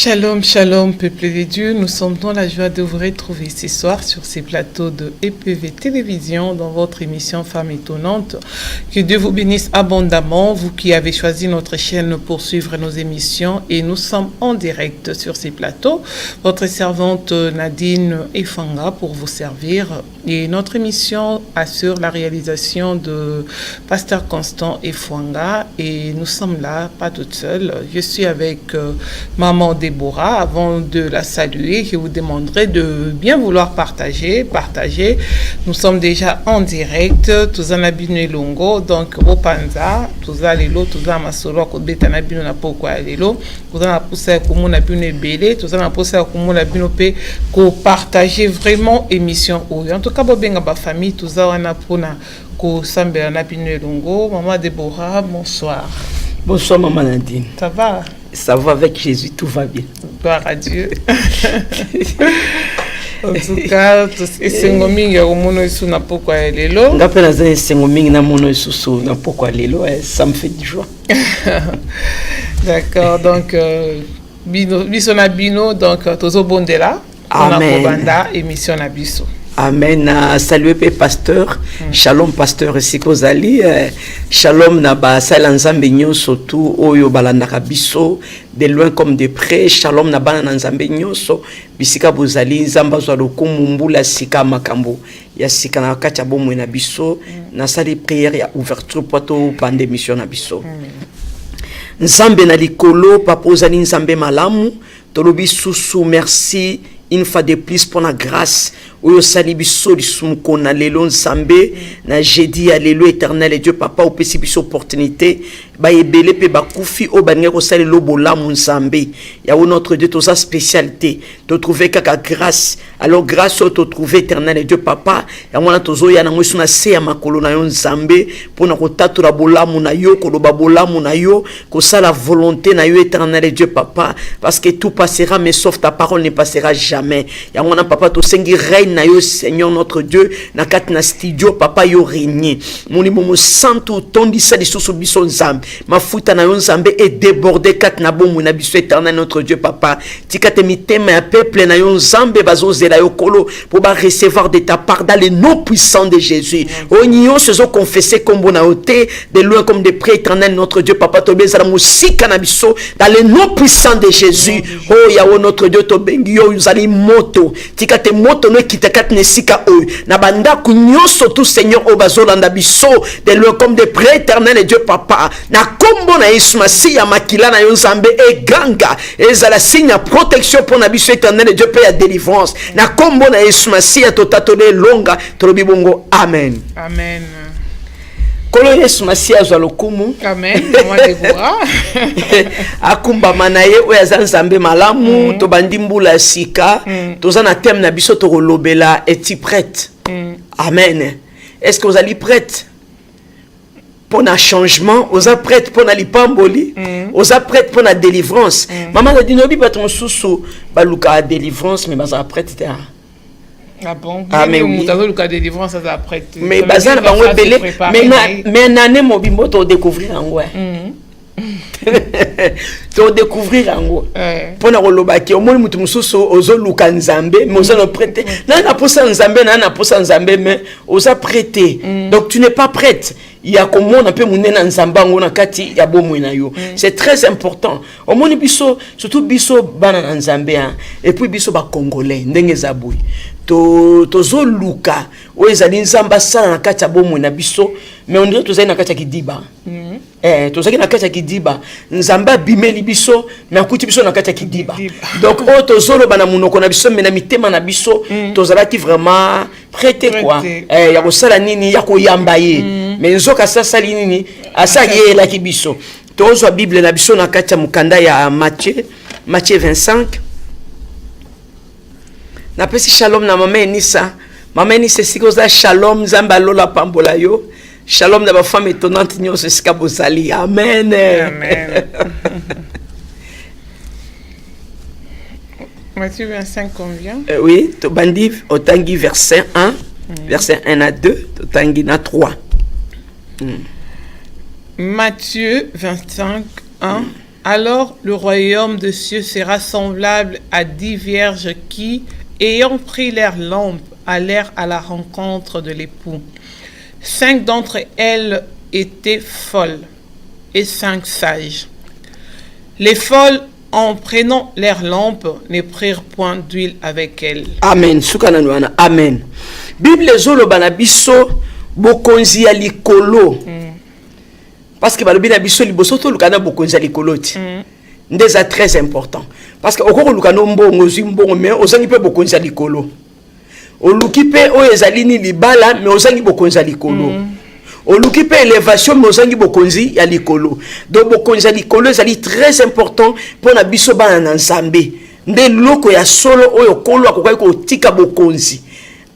Shalom, shalom, peuple de Dieu. Nous sommes dans la joie de vous retrouver ce soir sur ces plateaux de EPV Télévision dans votre émission Femmes étonnantes. Que Dieu vous bénisse abondamment, vous qui avez choisi notre chaîne pour suivre nos émissions. Et nous sommes en direct sur ces plateaux. Votre servante Nadine Efanga pour vous servir. Et notre émission assure la réalisation de Pasteur Constant Efanga. Et nous sommes là, pas toute seule. Je suis avec Maman Déborah. Avant de la saluer, je vous demanderai de bien vouloir partager. Nous sommes déjà en direct. Tous en abine longo, donc au panza, tous à l'élo, tous à masolo, ko beta na bino na poko à l'élo, tous à pousser comme on a bine belé, tous à pousser comme on a bine pe, ko partager vraiment émission ou. En tout cas, bobenga ba famille, tous à wana pona ko sambe na bine longo. Maman Déborah, bonsoir. Bonsoir Maman Nadine. Ça va? Ça va avec Jésus, tout va bien. Gloire à Dieu. En tout cas, esengo mingi ya komono isu na poko ya lelo. Ngape na za esengo mingi na mono isusu na poko ya lelo, ça me fait du joie. D'accord, donc biso na bino, donc tozo bondela. Amen. On a banda émission na biso. Amen. Salut pasteur. Shalom pasteur Sikozali. Shalom na ba salanzambe nyonso tu oyo balandaka biso de loin comme de près. Shalom na bana nzambe nyonso bisika bozali nzamba zwa lokumu mbula sika makambo ya sika na kacha bomwe na biso na sali prière ya ouverture poto bande mission na biso. Nzambe na likolo papa ozali nzambe malamu tolobi susu merci une fois de plus pour la grâce. Oyo sali biso lisumuko na lelo nzambe na jeudi ya lelo éternel et Dieu papa opesi biso opportunité ba ebele pe bakufi o baninga ko sali lo bolamu nzambe ya notre Dieu toza spécialité to trouver kaka grâce alors grâce au to trouver éternel et Dieu papa ya mwana tozo ya na mwesu na se ya makolo na yo nzambe pona ko tatura bolamu na yo ko loba bolamu na yo ko sala volonté na yo éternel et Dieu papa parce que tout passera mais sauf ta parole ne passera jamais ya mwana papa to sengi règne na yo Seigneur notre Dieu na kati na studio papa yo régner moni momo santo tondisa lisusu biso nzambe mafuta na yo nzambe et déborder kati na bomu na biso éternel notre Dieu papa tikate mitema ya peuple na yo nzambe bazozela yo kolo pour ba recevoir de ta part dans le nom puissant de Jésus onyo sezo confesser kombo na ote de loin comme de près éternel notre Dieu papa to bezala musika na biso dans le nom puissant de Jésus oh ya notre Dieu to bengi yo uzali moto tikate moto no kitakati nesika o na banda kunyoso tout Seigneur obazolanda biso de loin comme de près éternel et Dieu papa na kombo na Yesu Masiya makila na yo nzambe e ganga ezala signe protection pour na biso éternel et Dieu paix ya délivrance na kombo na Yesu Masiya totatole longa tolobi bongo amen Amen. Kolo Yesu Masiya azwa lokumu Amen. Maman Déborah. akumba manaye oya nzambe malamu to bandimbula sika toza na thème na biso to lobela eti prête. Amen. Est-ce que vous allez prête pour un changement, vous êtes prête pour la lipamboli, vous êtes prête pour la délivrance. Maman a dit non, pas ton sous baluka délivrance mais vous êtes prête. Ah bon? Ah mais oui. Le cas de délivrance ça prête. Mais bazar ba ngobele mais nané mobimbo to découvrir en ouais. To découvrir ango pona koloba ki omoni mutu mususu ozoluka nzambe mais oza no prêter na posa nzambe na posa nzambe mais oza prêter donc tu n'es pas prête il y a komona pe munena nzamba ngo na kati ya bomwe na yo c'est très important omoni biso surtout biso bana na nzambe et puis biso ba congolais ndenge za boy to zoluka o ezali nzamba sala na kati ya bomwe na biso mais on dirait tozali na kati ya kidiba tozali na kati ya kidiba nzamba bimeli biso mais akuti biso na kati ya kidiba donc o tozolo bana munoko na biso mais na mitema na biso tozalaki vraiment prêté quoi ya kosala nini ya koyamba ye mais nzoka sasali nini asali ye la kibiso tozwa bible na biso na kati ya mukanda ya Matthieu 25 na pesi shalom na mama Enisa sikoza shalom nzamba lola pambola yo shalom na ba femme étonnante nyonso sika bozali amen Amen. Matthieu 25 combien? Oui, to bandi otangi verset 1 verset 1 à 2 totangi na 3 Matthieu 25 1 Alors le royaume de cieux sera semblable à 10 vierges qui, ayant pris leurs lampes, allèrent à la rencontre de l'époux. 5 d'entre elles étaient folles et 5 sages. Les folles, en prenant leurs lampes, ne prirent point d'huile avec elles. Amen. Sukananwana. Amen. Bible zolo banabiso bokonzi ya likolo. Parce que balobi na biso liboso to lukana bokonzi ya likolo ti. Ndeza très important. Parce que okoko lukano mbongo zwi mbongo mais ozangi pe bokonzi ya likolo. Oluki pe oyo ezali ni libala mais ozangi bokonzi ya likolo. Oluki pe élévation mais ozangi bokonzi ya likolo. Donc bokonzi ya likolo ezali très important pour na biso bana na Nzambe. Nde loko ya solo oyo kolo akokai ko tika bokonzi.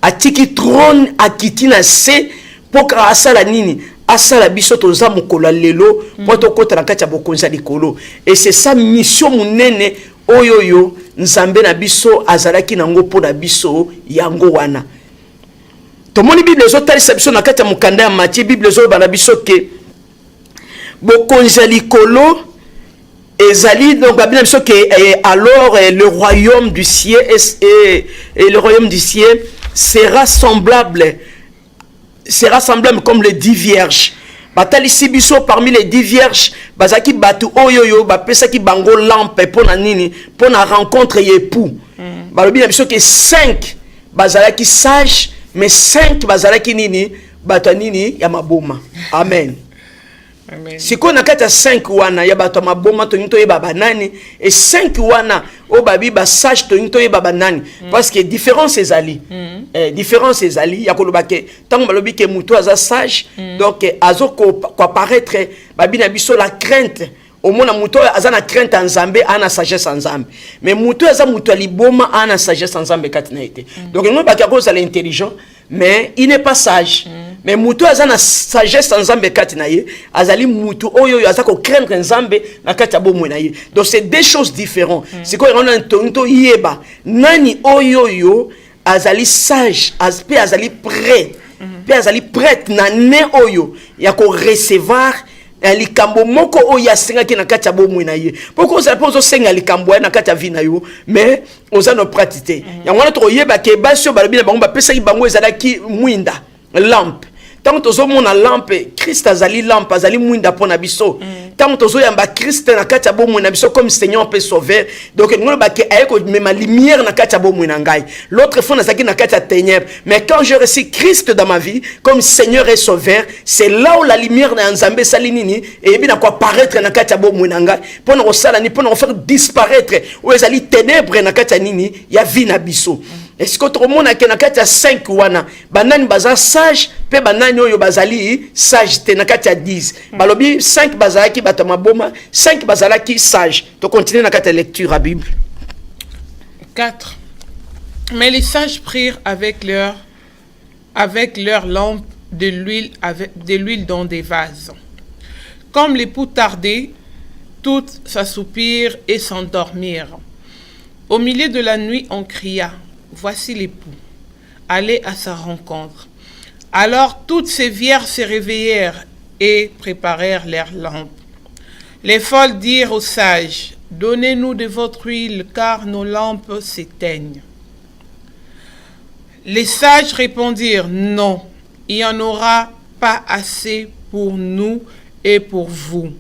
Atiki trône akiti na se poka asala nini asala biso toza mokolo lelo po to kota na kati ya bokonzi ya likolo. Et c'est ça mission munene oyoyo Nzambe na biso azalaki nango po na biso yango wana. Tomoni Bible zo talisa biso na kati ya mukanda ya Matthieu Bible zo bana biso ke bokonzi ya likolo ezali donc babina biso ke alors le royaume du ciel et le royaume du ciel sera semblable comme les 10 vierges. Batalisi biso parmi les 10 vierges bazaki batu oyoyo bapesaki bango lampe pona nini pona rencontre époux. Balobi na biso ke 5 bazalaki sage mais 5 bazalaki nini batu nini ya maboma. Amen. Amen. Si qu'on a 4 à 5 wana ya bato maboma to nito yeba banani et 5 wana o babi ba sage to nito yeba banani parce que différence ezali différence ezali ya koloba ke tango balobi ke muto aza sage donc azo ko apparaître babi na biso la crainte au moins muto aza na crainte en Nzambe ana sagesse en Nzambe mais muto aza muto liboma ana sagesse en Nzambe katina été donc nous ba ka cause intelligent mais il n'est pas sage. Mais mutu aza na sagesse en Nzambe kati na ye azali mutu oyo aza ko craindre Nzambe na kati ya bomwe na ye. Donc c'est deux choses différentes. C'est quoi on a nto yeba nani oyo azali sage pe azali prêt pe azali prête na ne oyo ya ko recevoir likambo moko oyo asengaki na kati ya bomwe na ye. Pourquoi ça pose senga likambo na kati ya vie na yo mais oza no pratique. Yango na to yeba ke basio balobi na bango ba pesa ki bango ezalaki mwinda lampe. Tant que mon lampe, Christ azali lampe, azali mwinda pona biso. Tant que yamba Christ na kati ya bomo na biso comme Seigneur peut sauver. Donc nous ba ke ayeko même lumière na kati ya bomo na ngai. L'autre fois nazaki na kati ya ténèbres. Mais quand je reçois Christ dans ma vie comme Seigneur et Sauveur, c'est là où la lumière na Nzambe sali nini et bien na quoi apparaître na kati ya bomo na ngai. Pona ko sala ni pona faire disparaître ou ezali ténèbres na kati ya nini ya vie na biso. Est-ce que tout le monde a kati ya 5 wana banani baza sage pe banani oyo bazali sage te na kati ya 10 balobi 5 bazalaki bato maboma 5 bazalaki sage. To continuer na kati ya lecture à Bible. 4. Mais les sages prirent avec leur lampe de l'huile dans des vases. Comme l'époux tardait, toutes s'assoupirent et s'endormirent. Au milieu de la nuit, on cria: voici l'époux, allez à sa rencontre. Alors toutes ces vierges se réveillèrent et préparèrent leurs lampes. Les folles dirent aux sages: donnez-nous de votre huile, car nos lampes s'éteignent. Les sages répondirent: non, il n'y en aura pas assez pour nous et pour vous.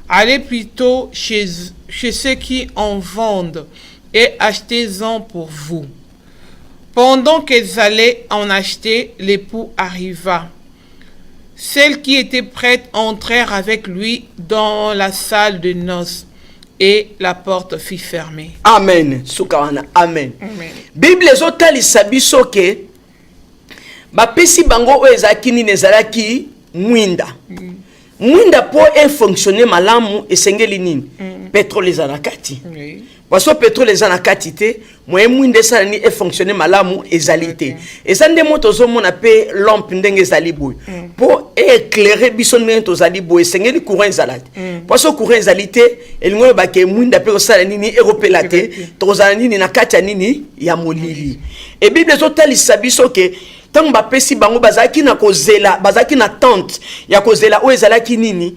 Allez plutôt chez ceux qui en vendent et achetez-en pour vous. Pendant qu'elles allaient en acheter, l'époux arriva. Celles qui étaient prêtes entrèrent avec lui dans la salle de noces et la porte fut fermée. Amen. Sukawana. Amen. Amen. Bible ezotali sabiso ke bapesi bango oyo ezalaki nini ezalaki mwinda. Mwinda po fonctionner malamu esengeli nini? Pétrole ezalakati. Oui. Parce que pétrole ezalakati te moyen mwinda esala ni fonctionner malamu ezalité. Eza nde moto zomona pe lampe ndenge ezali boy. Po éclairer biso ndenge tozali boy esengeli courant ezalati. Parce que courant ezalité elingo ba ke mwinda pe osala nini eropelate tozala nini na kati ya nini ya molili. Et Bible ezotalisa biso ke tant bapesi bango bazaki na kozela bazaki na tente ya kozela o ezalaki nini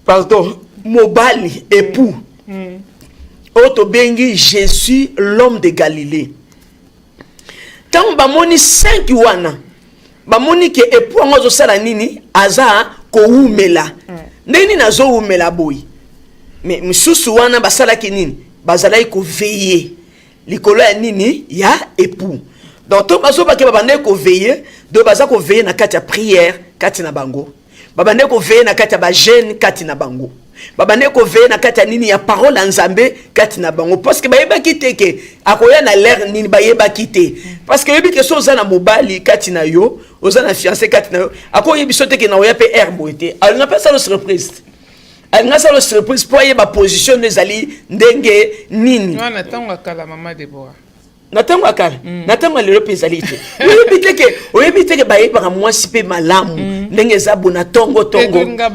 pardon mobali époux oto bengi Jésus l'homme de Galilée. Tant bamoni 5 wana bamoni ke époux ngozo sala nini aza ko umela ndeni nazo umela boy mais msusu wana basala ki nini bazala ko veiller likolo ya nini ya époux. Donc to bazo ba ke babande ko veiller do baza ko veiller na kati ya prière kati na bango babande ko veiller na kati ya ba jeûne kati na bango babande ko veiller na kati ya nini ya parole en Nzambe kati na bango parce que bayeba kiteke akoya na l'air nini bayeba kite parce que yebi ke so za na mobali kati na yo oza na fiancé kati na yo akoya biso teke na oya pe herbe ete alinga pesa lo surprise alinga sa lo surprise pour yeba position nezali ndenge nini wana tango akala mama Deborah natango akala natango lelo pezalite oyebi teke bayeba mwasi pe malamu ndenge za bona tongo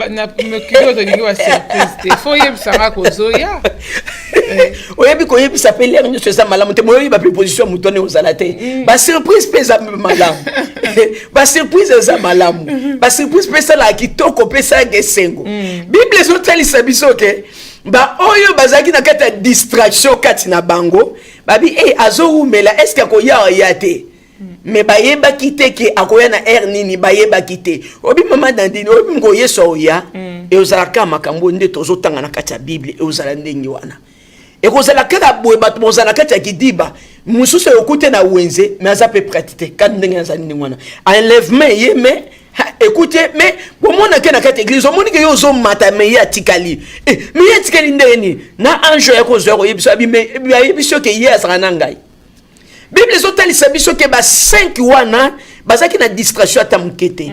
na mekilo to ngi wa surprise te fo yebisanga kozoya oyebi ko yebisa pe lere nyo za malamu te moyebi ba preposition mutone ozala te ba surprise pe za malamu ba surprise za malamu ba surprise pe sala kitoko pe sa gesengo bible zo talisa biso ke ba oyo bazaki na kata distraction kati na bango babi azo umela est-ce que akoya yate mais bayeba kite ke akoya na air nini bayeba kite obi mama dandini obi ngo yeso oya e ozala ka makambo nde tozo tanga na kati ya bible e ozala ndenge wana e kozala kaka boye bato bozala kati ya kidiba mususu okute na wenze mais aza pe pratique kan ndenge na ndenge wana enlèvement ye mais écoutez, mais pour mon na kati église, on dit que yo zo mata me ya tikali. Me ya tikali ndeni na anjo ya ko zo yebiso abi me yebiso ke ye asana ngai. Bible zo tali sabiso ke ba 5 wana bazaki na distraction atamukete.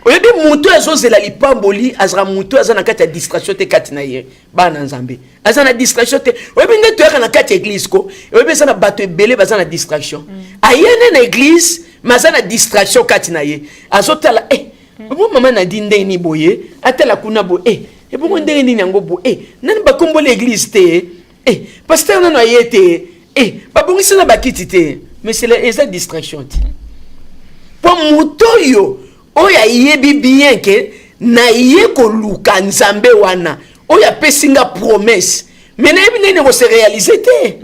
Oyebi mutu azo zela lipamboli azra mutu azana kati ya distraction te kati na ye bana Nzambe. Azana distraction te. Oyebi ndeto ya na kati église ko. Oyebi sana bato ebele bazana distraction. Ayene na église mazana distraction kati na ye azotala bo mama na dinde ni boye atala kuna bo bo ndenge ni nyango bo nani bakombo l'église te pasteur nano ayete babongisi na bakiti te mais c'est la distraction te po mutoyo oya yebi bien ke na ye ko luka Nzambe wana oya pesinga promesse mais na yebi nene ko se réaliser te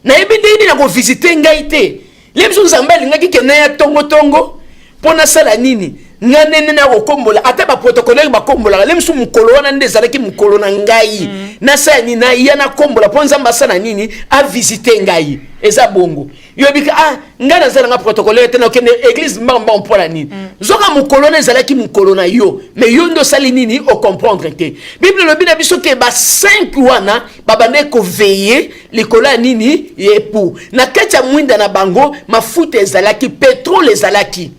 na yebi nene na ko visiter ngai te lemso Nzambe alingaki ke na ya tongo pona sala nini nganene na kokombola ata ba protocole ba kombola lemso mukolo wana ndezalaki mukolo na ngai na sa ni na ya na kombola pon Nzambe sana nini a visiter ngai eza bongo yobika ngana zala nga protocole te na kende église mbamba mpona nini zoka mukolo na ezalaki mukolo na yo mais yo ndo sali nini o comprendre te bible lobi na biso ke ba 5 wana babane ko veiller likola nini yepu na kacha mwinda na bango mafuta ezalaki pétrole ezalaki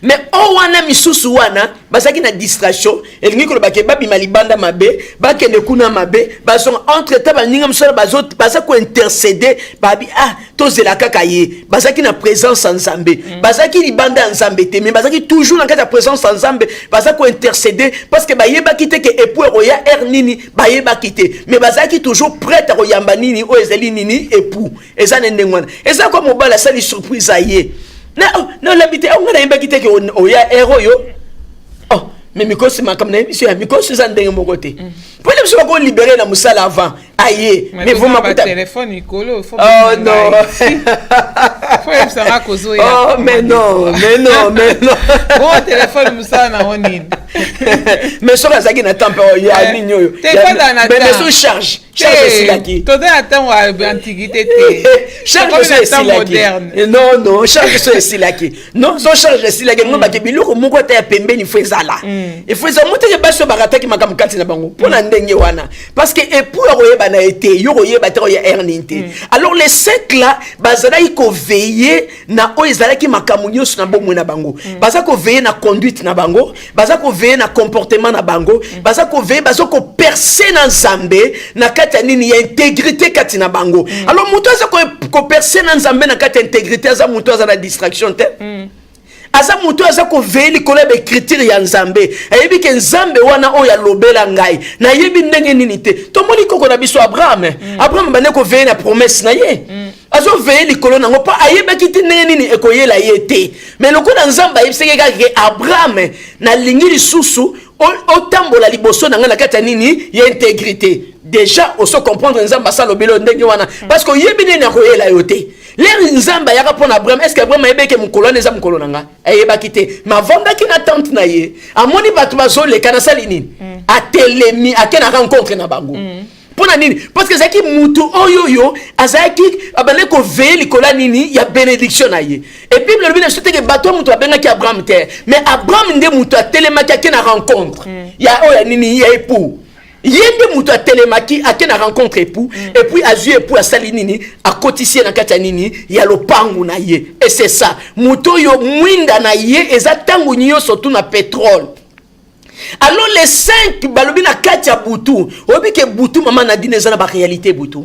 mais wana misusu wana bazaki na distraction elingi ko bake babi malibanda mabe bakende kuna mabe bazon entre temps baninga msala bazot bazako intercéder babi tozela kaka ye bazaki na présence en Nzambe bazaki libanda en Nzambe te mais bazaki toujours na kata présence en Nzambe bazako intercéder parce que bayeba kite ke époux roya nini bayeba kite mais bazaki toujours prêt à royamba nini o ezeli nini époux ezane ndengwana eza ko mobala sali surprise aye na l'habité on a imba kite ke oya héros yo mais mikosi makamna émission ya mikosi za ndenge mokote pour les gens ko libérer na musala avant aye mais vous m'appelez téléphone Nicolo faut non faut ça kozo ya mais non bon téléphone musala na onine mais so bazaki na tempo ya ninyo yo mais so charge silaki todo attend wa antiquité te charge silaki non charge silaki non so charge silaki ngo ba ke biloko moko ta ya pembeni fo ezala il faut ça monter que baso barataki makam kati na bango pona ndenge wana parce que époux royeba na été yo royeba te ya ernité alors les 5 là bazala iko veiller na o ezalaki makamunyo na bomwe na bango baza ko veiller na conduite na bango baza ko veiller na comportement na bango baza ko veiller baza ko percer na Nzambe na kati nini ya intégrité kati na bango alors muto aza ko percer na Nzambe na kati intégrité aza muto aza na distraction te aza mutu aza ko veili kola be critère ya Nzambe ayebi ke Nzambe wana o ya lobela ngai na yebi ndenge nini te to moni koko na biso Abraham bane ko veili na promesse na ye azo veili kolo nango pa ayeba kiti ndenge nini ekoyela ye te mais lokola Nzambe ayebiseke ke Abraham na lingi lisusu autant la liboso na ngana kata nini ya intégrité déjà on se comprendre nzamba sa lobelo ndenge wana parce que yebine na koyela yote l'air nzamba yaka pona Abraham est-ce que Abraham yebeke mukolone za mukolona nga ayeba kité ma vanda ki na tante na ye amoni batu bazole kana sali nini atelemi akena rencontre na bango pona nini parce que zaki mutu oyoyo azaki abane ko veiller likola nini ya bénédiction na ye et puis le bible soute que bato mutu abenga ki Abraham terre mais Abraham nde mutu atelemaki akena rencontre ya oya nini ya époux yende mutu atelemaki akena rencontre époux et puis azu époux asali nini akotisie na kati ya nini ya lopangu na ye et c'est ça mutu yo mwinda na ye eza tangu nyo surtout na pétrole. Alors les 5 balobi na kati ya butu obi ke butu mama Nadine eza na ba réalité butu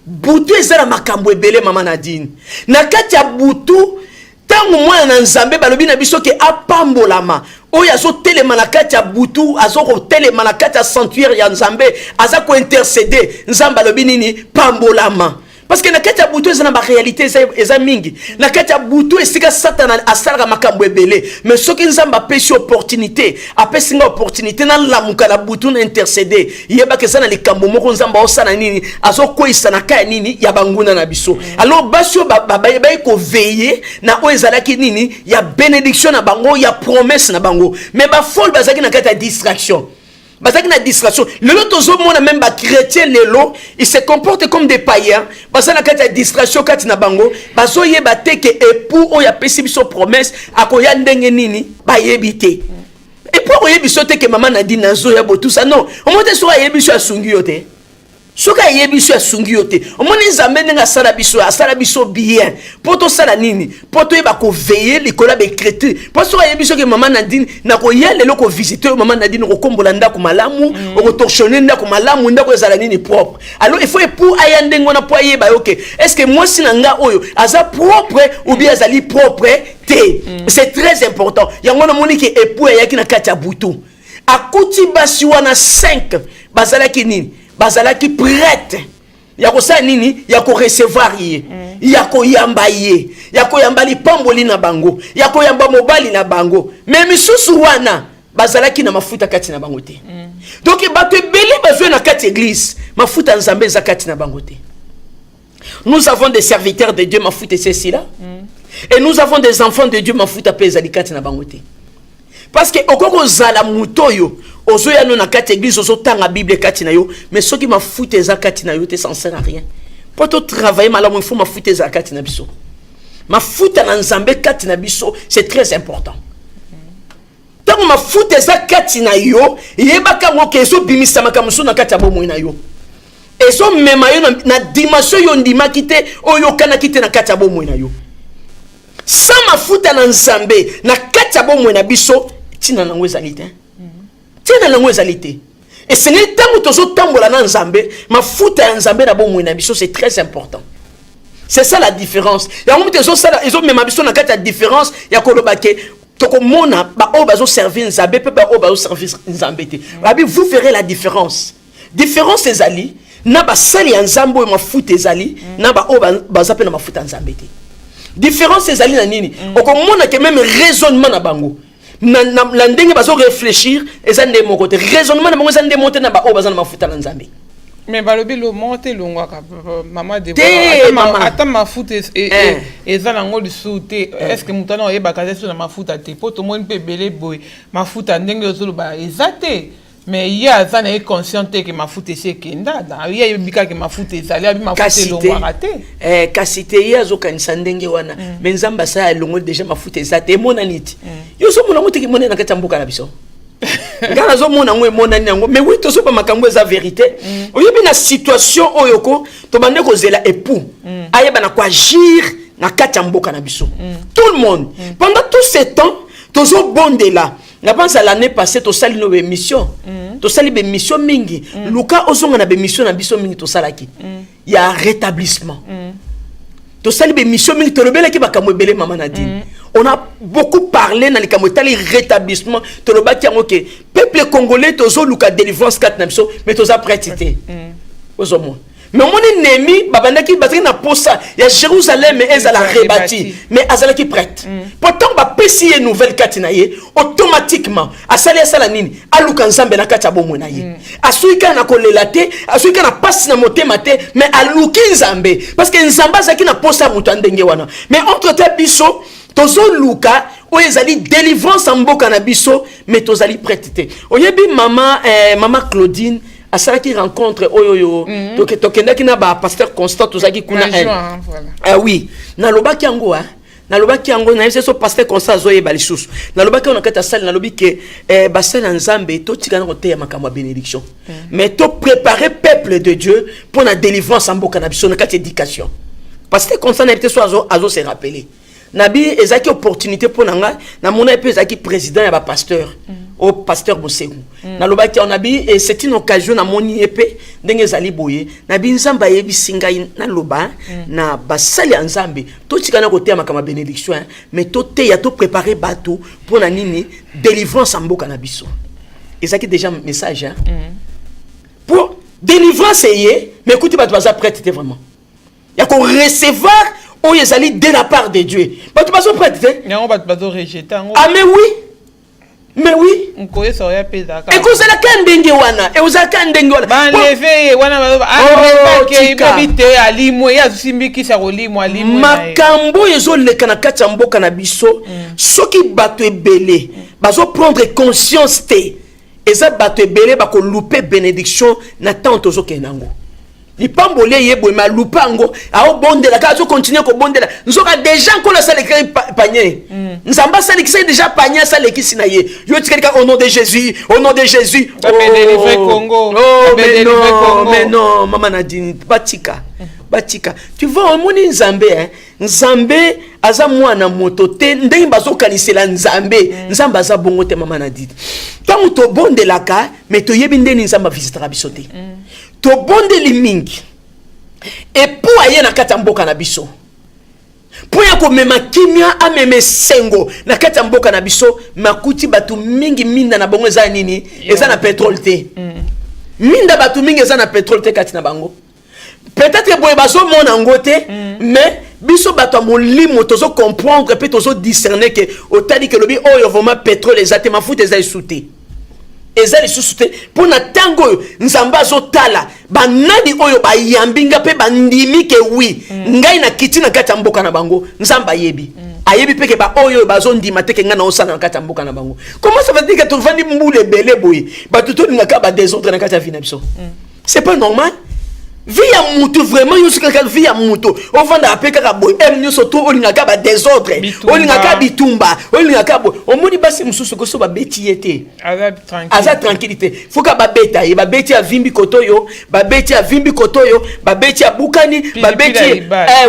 butu eza na makambo ebele mama Nadine na kati ya butu tangu mwana na nzambe balobi na biso ke apambolama oyo azo telema na kati ya butu azo ko telema na kati ya sanctuaire ya nzambe aza ko intercéder nzambe balobi nini pambolama parce que na kati ya butu eza na ba réalité eza mingi na kati ya butu esika satana asalaka makambo ebele mais soki nzamba apesi opportunité apesi nga opportunité na lamuka na butu na intercéder yebaka eza na likambo moko nzamba osala nini azokweyisa na kaya nini ya banguna na biso alors basi oyo bayebai koveille na oyo ezalaki nini ya bénédiction na bango ya promesse na bango mais bafole bazalaki na kati ya distraction. Bazaki na distraction. Lelo tozo mona même ba chrétien lelo, ils se comportent comme des païens. Bazana na kati ya distraction kati na bango, bazo yeba te ke époux o ya pesi biso promesse akoya ndenge nini ba yebite. Et pour yebiso te ke maman Nadine nazo ya bo tout ça non. On monte sur yebiso asungi yote. Soka yebiso asungi yote. On moni nzambe nga sala biso bien. Poto sala nini? Poto yeba ko veiller likola be chrétien. Poto soka yebiso ke maman Nadine na ko yele loko visiter maman Nadine ko kombola ndako malamu, ko torchonner ndako malamu, ndako ezala nini propre. Alors il faut pour ayande ngona po yeba OK. Est-ce que moi sinanga oyo aza propre ou bien azali propre te? C'est très important. Yango na moni ke époux yaki na kati ya butu. Akuti basi wana 5 bazala ki nini? Bazalaki prête ya ko sa nini ya ko recevoir ye ya ko yamba ye ya ko yamba li pamboli na bango ya ko yamba mobali na bango mais misusu wana bazalaki na mafuta kati na bango te donc bato ebele bazwe na kati église mafuta nzambe za kati na bango te. Nous avons des serviteurs de Dieu mafuta c'est là et nous avons des enfants de Dieu mafuta pe ezali kati na bango te parce que okoko zala mutoyo ozo ya no na kati église ozo tanga bible kati na yo mais soki mafuta eza kati na yo te ça sert à rien pour to travailler malamu il faut mafuta eza kati na biso mafuta na nzambe kati na biso c'est très important tango mafuta eza kati na yo yebaka ngo ke zo bimisa makamuso na kati ya bomoi na yo ezo mema yo na dimension yo ndima kite oyo kana kite na kati ya bomoi na yo sa mafuta na nzambe na kati ya bomoi na biso tina nango ezalite tina nango ezalite et ce n'est tango tozo tambola na nzambe mafuta ya nzambe na bomoi na biso c'est très important. C'est ça la différence. Ya ngo tezo sala ezo mema biso na kati ya différence ya koloba ke toko mona ba o bazo servir nzambe pe ba o bazo servir nzambe te. Abi vous verrez la différence. Différence ezali na ba sali ya nzambe o mafuta ezali na ba o baza pe na mafuta nzambe te. Différence ezali na nini? Okomona ke même raisonnement na bango. La ndenge bazo réfléchir ezande mon côté. Raisonnement na bango ezande monter na ba o baza na mafuta na nzambe. Mais balobi lo monte longwa ka maman de ata mafuta eza nango lisuute est-ce que mutana oyeba kaza sur na mafuta te poto moni pe belé boy mafuta ndenge ozolo ba ezate mais il y a ça n'est conscient que mafuta c'est kenda da il y a bika que mafuta ezali abi mafuta longwa raté kasite yazo kanisa ndenge wana mais nzamba sa longo déjà mafuta ezate mona niti yo so mona mutiki mona na kati mboka na biso ngana zo mona ngwe mona nyango mais oui to so ba makambo eza vérité oyebi na situation oyoko to bande ko zela époux ayeba na ko agir na kati mboka na biso tout le monde pendant tout ce temps tozo bondela na pense à l'année passée to sali no émission to sali be mission mingi luka ozonga na be mission na biso mingi to salaki il y a rétablissement to sali be mission mingi to lobela ki makambo ebele mama Nadine. On a beaucoup parlé dans les camotali rétablissement to lo baki ngo ke peuple congolais tozo luka délivrance kat na biso mais toza prêtité ozomo mais moni Némi babandaki bataki na posa ya Jérusalem ezala rebâti mais azala qui prête pourtant ba pesi ye nouvelle katina ye automatiquement asala nini aluka nzambe na kati ya bomwe na ye asuika na kolela te asuika na pasi na motema te mais aluki nzambe parce que nzambe azaki na posa mutu ndenge wana mais entre te biso tozo luka oyo ezali délivrance en mboka na biso mais tozali prête te oyebi mama Claudine asalaki rencontre oyo tokendaki na ba pasteur Constant tozaki kuna ah oui nalobaki yango na yeso pasteur Constant zoyeba lisusu nalobaki on akata sala nalobi ke basala nzambe totika na koteya makambo ya bénédiction mais to préparer peuple de Dieu pour la délivrance en mboka na biso na kati éducation pasteur Constant na été so azo se rappeler nabi ezaki opportunité pour nanga na mona pe ezaki président ya ba pasteur au pasteur Bossegou nalobaki on abi et c'est une occasion na moni epé ndenge zali boye nabi nzamba yebi singai na loba na basali nzambe to tika na côté makama bénédiction mais to te ya to préparer bateau pour na nini délivrance en mboka na biso ezaki déjà message pour délivrance yé mais écoutez bato baza prête vraiment ya ko recevoir oh ezali de la part de Dieu bato bazo prête non bato rejeter ah mais oui nkoye soya peza ka ekozala kandenge wana ekozala ndenge wana ba lever wana ba ke babite alimwe ya simbiki sa rolimwe alimwe makambo ezoleka na kati ya mboka na biso soki bato ebele bazo prendre conscience te eza bato ebele ba ko louper bénédiction na temps tozokenango ni pambole yebo ma lupango a bondela ka zo continuer ko bondela nzoka déjà ko la sale panier nzamba sale ki déjà panier sale ki sinaye yo tikalika au nom de Jésus délivrer Congo mais non mama Nadine batika tu vois omoni nzambe aza mwana moto te ndenge bazo kanisela nzambe aza bongo te mama Nadine tango to bondelaka mais to yebi ndeni nzamba visitera biso te to bondeli mingi et pour aye na kati ya mboka na biso pour ya komema kimia ameme sengo na kati ya mboka na biso makuti batu mingi minda na bango eza nini eza na pétrole te minda batu mingi eza na pétrole te kati na bango peut-être boye bazo mona ngote mais biso bato molimo tozo comprendre pe tozo discerner que otali que lobi oyo vraiment pétrole ezate mafuta eza esute ezali susute pour na tango nzamba azotala banadi oyo bayambinga pe bandimi ke oui ngai na kiti na kati ya mboka na bango nzamba yebi ayebi pe ke ba oyo bazondima te ke nga na osana na kati ya mboka na bango comment ça veut dire que tu vandi mbule belé boy ba tuto ngaka ba désordre na kati ya vie na biso c'est pas normal via mutu vraiment yo sikaka via mutu on vanda apeka ka boy nyo soto olingaka ba désordre olingaka bitumba olingaka boy omoni basi mususu ko so ba beti yete aza tranquillité foka ba beta ye ba beti ya vimbi kotoyo ba beti ya vimbi kotoyo ba beti ya bukani ba beti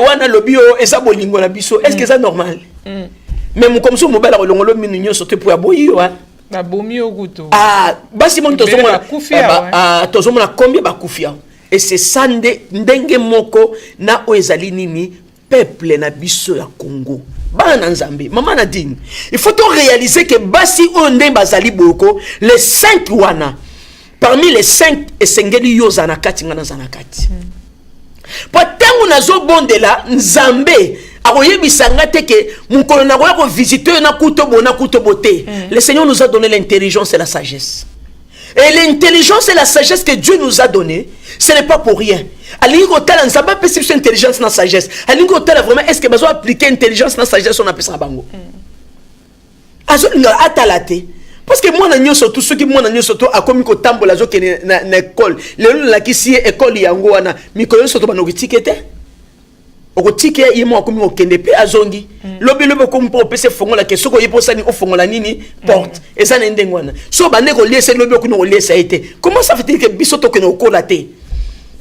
wana lobio esa bolingo na biso est-ce que ça normal même comme ça mobile olongolo minu nyo soto pour ya boyo ba bomi okuto basi mon tozomona combien ba kufia. Et c'est ça ndenge moko na oezali nini peuple na biso ya Congo. Bana nzambe, mama Nadine. Il faut réaliser que basi onde bazali boko les 5 wana. Parmi les 5 esengeli yoza na kati ngana zanakati. Potangu nazo bondela nzambe akoyebisanga te ke mukolo na ko visiter na kutobo te. Le Seigneur nous a donné l'intelligence et la sagesse. Et l'intelligence et la sagesse que Dieu nous a donné, ce n'est pas pour rien. Alingo tala nzamba pesi biso intelligence na sagesse. Alingo tala vraiment est-ce que bazo appliquer intelligence na sagesse on appelle ça bango. Azo nga atalate. Parce que moi na nyoso tout ceux qui moi na nyoso to akomi ko tambola zo ke na école. Lelo la kisi école yango wana mikolo soto bana kitikete. Okotike yimo akomi okende pe azongi. Lobi ko mpo pese fongola ke soko yepo sani ofongola nini porte. Et ça ndengwana. So bande ko liese lobi ko no liese été. Comment ça fait-il que biso to ke no kolate?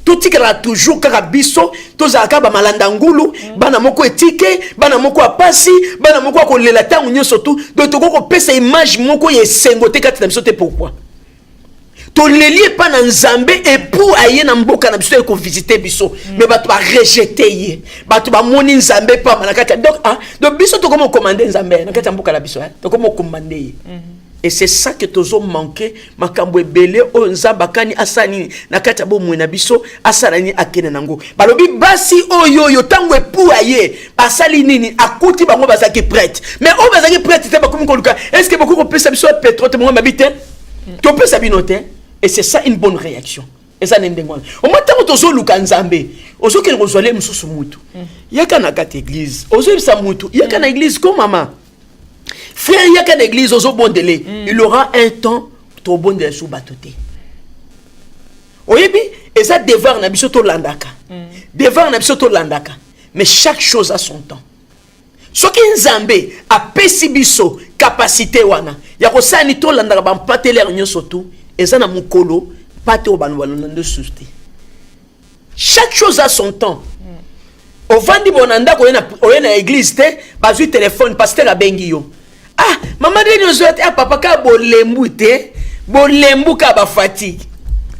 Tout tikera toujours kaka biso tozaka ba malanda ngulu bana moko etike bana moko apasi bana moko ko lela tangu nyoso tout donc to ko pesa image moko yesengo te kati na biso te pourquoi to lelie pas na nzambe et pour aye na mboka na biso ko visiter biso mais ba to ba rejeter ye ba to ba moni nzambe pa malaka donc biso to comment commander nzambe na kati ya mboka na biso to comment commander Et c'est ça que tozo manqué makambo ebele o nzamba kani asani na kata bo mwena biso asalani akene nango balobi basi oyo yo tango epu aye asali nini akuti bango bazaki prête mais o bazaki prête te bakomi koluka est-ce que beaucoup peut ça biso pétrole te mo mabite to peut ça binote et c'est ça une bonne réaction et ça n'endengwa au moins tango tozo luka nzambe ozo ke ngozwale mususu mutu yaka na kata église ozo bisa mutu yaka na église ko mama. Frère, il y a qu'une église aux bondélé. Il aura un temps trop bon de sous batoté. Oui, et ça devoir n'a biso to landaka. Devoir n'a biso to landaka. Mais chaque chose a son temps. Ce qui est Nzambe a pesibiso capacité wana. Ya ko sa ni to landaka ba mpate l'air nyo surtout et ça na mukolo pate o banwalo de souté. Chaque chose a son temps. Au vandi bonanda ko na église te bazui téléphone pasteur a bengi yo. Ah, maman de nous a papa ka bolembu te, bolembu ka ba fatigue.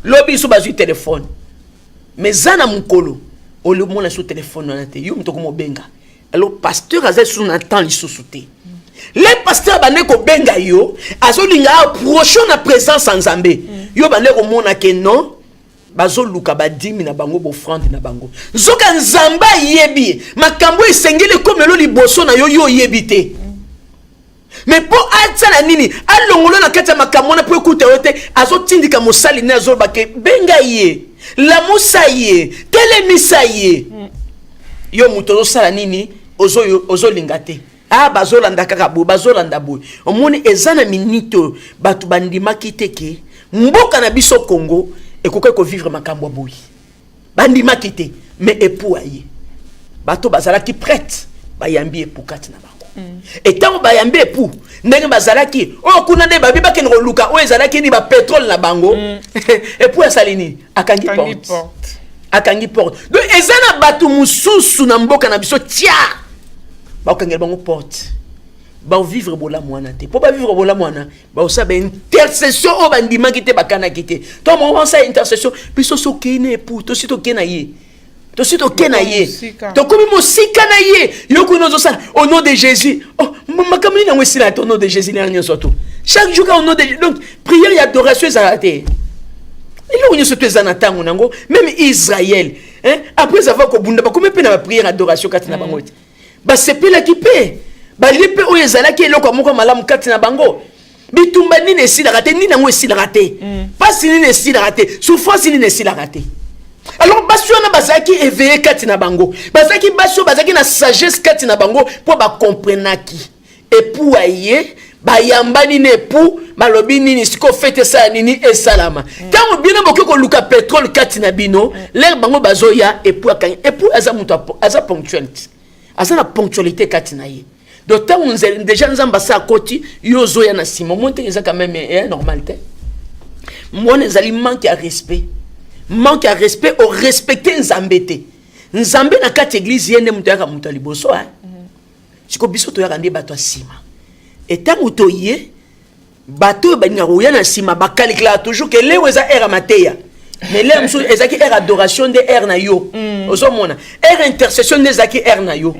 Lobi so bazui téléphone. Mais zana mukolo, o le mona sur téléphone na te, yo mtoko mo benga. Alors pasteur azé sous na temps li sous-souté. Les pasteurs bande ko benga yo, azolinga approcher na présence en Nzambe. Yo bande ko mona ke non. Bazo luka ba 10 na bango bo offrande na bango. Zoka Nzamba yebi, makambo esengeli comme lo liboso na yo yo yebite. Mais pour atana nini, alongolo na kati ya makambo na po ekuta yote, azo tindika mosali na zo bake benga ye, la musaye, telemisa ye. Yo mutozo sala nini, ozo lingate. Ah bazo landa kaka bo, bazo landa bo. Omoni ezana minito batu bandima kiteke, mboka na biso Congo. Et qu'on vivre makambo boui bandima kité mais epou aye bato bazala ki prête bayambi epou katina bango et tant bayambi epou ndenge bazala ki o kuna nde babi bakene ko luka o ezala ki ni ba pétrole na bango epou asalini akangi porte donc ezana bato mususu na mboka na biso tia ba okangel bango porte ba vivre bola mwana te po ba vivre bola mwana ba osabe intercession o bandima kite bakana kite to mo wansa intercession biso so kene pour to sito kena ye to sito kena ye to komi mo sikana ye yoko nozo sa au nom de Jésus oh makamini na wesila au nom de Jésus dernier surtout chaque jour au nom de donc prière et adoration ezalate il on se teza na tango nango même Israël hein après avoir ko bunda ba komi pe na prière adoration katina bango ba sepela kipe balipe o ezalaki eloko moko malamu kati na bango bitumba nini esilaka te nini nango esilaka te pasi nini esilaka te souffrance nini esilaka te alors basi wana bazalaki éveillé kati na bango bazalaki basi bazalaki na sagesse kati na bango po bakomprenaki epou aye bayambani ne epou balobi nini siko fete sa nini esalama tango bino boke koluka pétrole kati na bino l'air bango bazoya epou akangi epou aza mutu aza ponctualité aza na ponctualité kati na ye. D'autant on déjà nous ambassades à côté, yozo ya na sima, monte ça quand même est normal te. Moi les aliments manque à respect au respecter Nzambete. Nzambe na kati église yene mutaka mutali boso hein. Siko biso to ya rande bato sima. Et tant utoye bato baninga roya na sima bakalikla toujours que les weza era mateya. Mais les mso ezaki era adoration de er na yo. Ozo mona. Er intercession de zaki er na yo.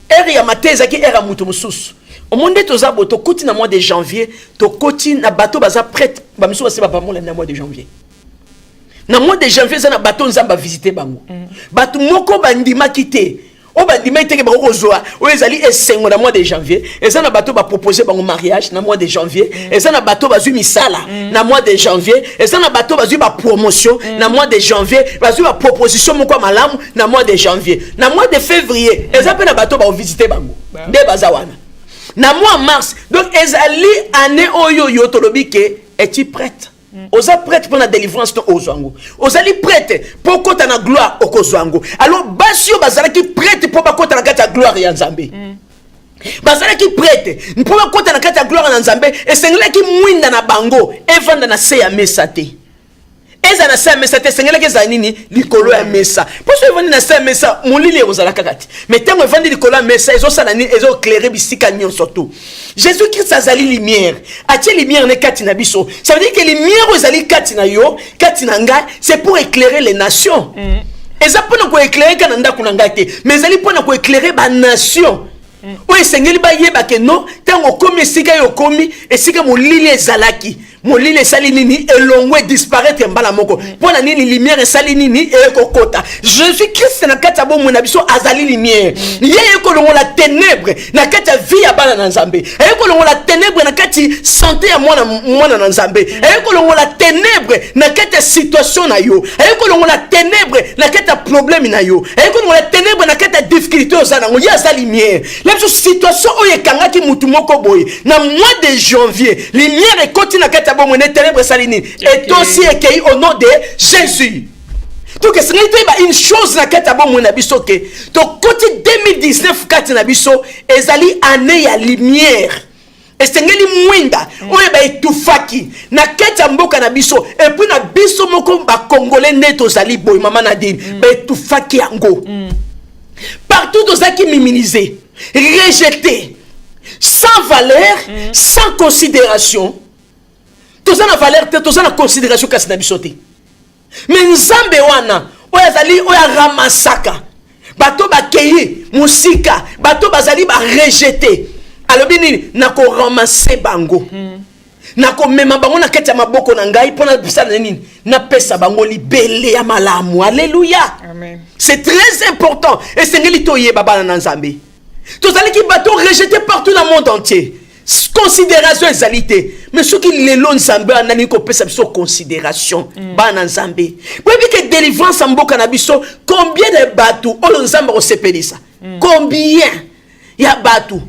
Er ya mate ezaki era mutu mususu. Au monde toza boto koti na mois de janvier, to koti na bato baza prête ba miso ba seba ba mola na mois de janvier. Na mois de janvier ça na bato nzamba visiter bango. Bato moko bandima kité. O bandima iteke ba ozoa, o ezali esengo na mois de janvier, et ça na bato ba proposer bango mariage na mois de janvier, et ça na bato bazui misala na mois de janvier, et ça na bato bazui ba promotion na mois de janvier, bazui ba proposition moko malamu na mois de janvier. Na mois de février, et ça pe na bato ba visiter bango. De bazawana. Na mois mars, donc ezali année oyo yo tolobi ke es-tu prête? Osa prête pour la délivrance to ozwango. Osali prête pour kota na gloire okozwango. Alors basio bazala ki prête pour ba kota na kata gloire ya Nzambe. Bazala ki prête pour ba kota na kata gloire ya Nzambe et sengela ki mwinda na bango evanda na se ya mesate. Eza na se ya mesate sengela ki zanini likolo ya mesa. Parce que evandi na se ya mesa molili ozala kakati. Mais tango evandi likolo ya mesa ezo sala ni ezo éclairer bisika nyon surtout. Jésus-Christ azali lumière. Atie lumière ne katina biso. Ça veut dire que lumière ozali katina yo, katina nga, c'est pour éclairer les nations. Et ça pour nous éclairer kananda kunanga te, mais ezali pour nous éclairer ba nation. O esengeli ba yeba ke non, tango komi esika yo komi esika molili ezalaki molili esali nini elongwe disparaître mbala moko pona nini lumière esali nini ekokota Jésus Christ na kati ya bomoi na biso azali lumière ye ekolongola ténèbre na kati ya vie ya bana na Nzambe ekolongola ténèbre na kati santé ya mwana na Nzambe ekolongola ténèbre na kati ya situation na yo ekolongola ténèbre na kati ya problème na yo ekolongola ténèbre na kati ya difficulté ozana ngo ye azali lumière la situation oyo ekangaki mutu moko boye na mois de janvier lumière ekoti na kati bon mon ténèbres salini et aussi écrit au nom de Jésus. Donc c'est une chose na kata bon mon abiso que donc côté 2019 kata na biso ezali année ya lumière et sengeli mwinda oyo ba etufaki na kata mboka na biso et puis na biso moko ba congolais neto zali boy mama Nadine ba etufaki yango partout ozaki minimisé rejeté sans valeur sans considération. Tous en valeur, tous en considération kasi na bisote. Mais Nzambe wana, oya zali oya ramasaka. Bato ba keye, musika, bato bazali ba rejeter. Alobi nini nako ramasser bango. Nako mema bango na kati ya maboko na ngai pona bisana nini na pesa bango libele ya malamu. Alléluia. Amen. C'est très important et c'est ngeli toye baba na Nzambe. Tous ali ki bato rejeter partout dans le monde entier. Considération ezalité mais ce qui les lois Nzambe anani ko pesa biso considération bana Nzambe webi que délivrance mboka na biso combien de bateaux oyo Nzambe ko sepelisa combien ya bateaux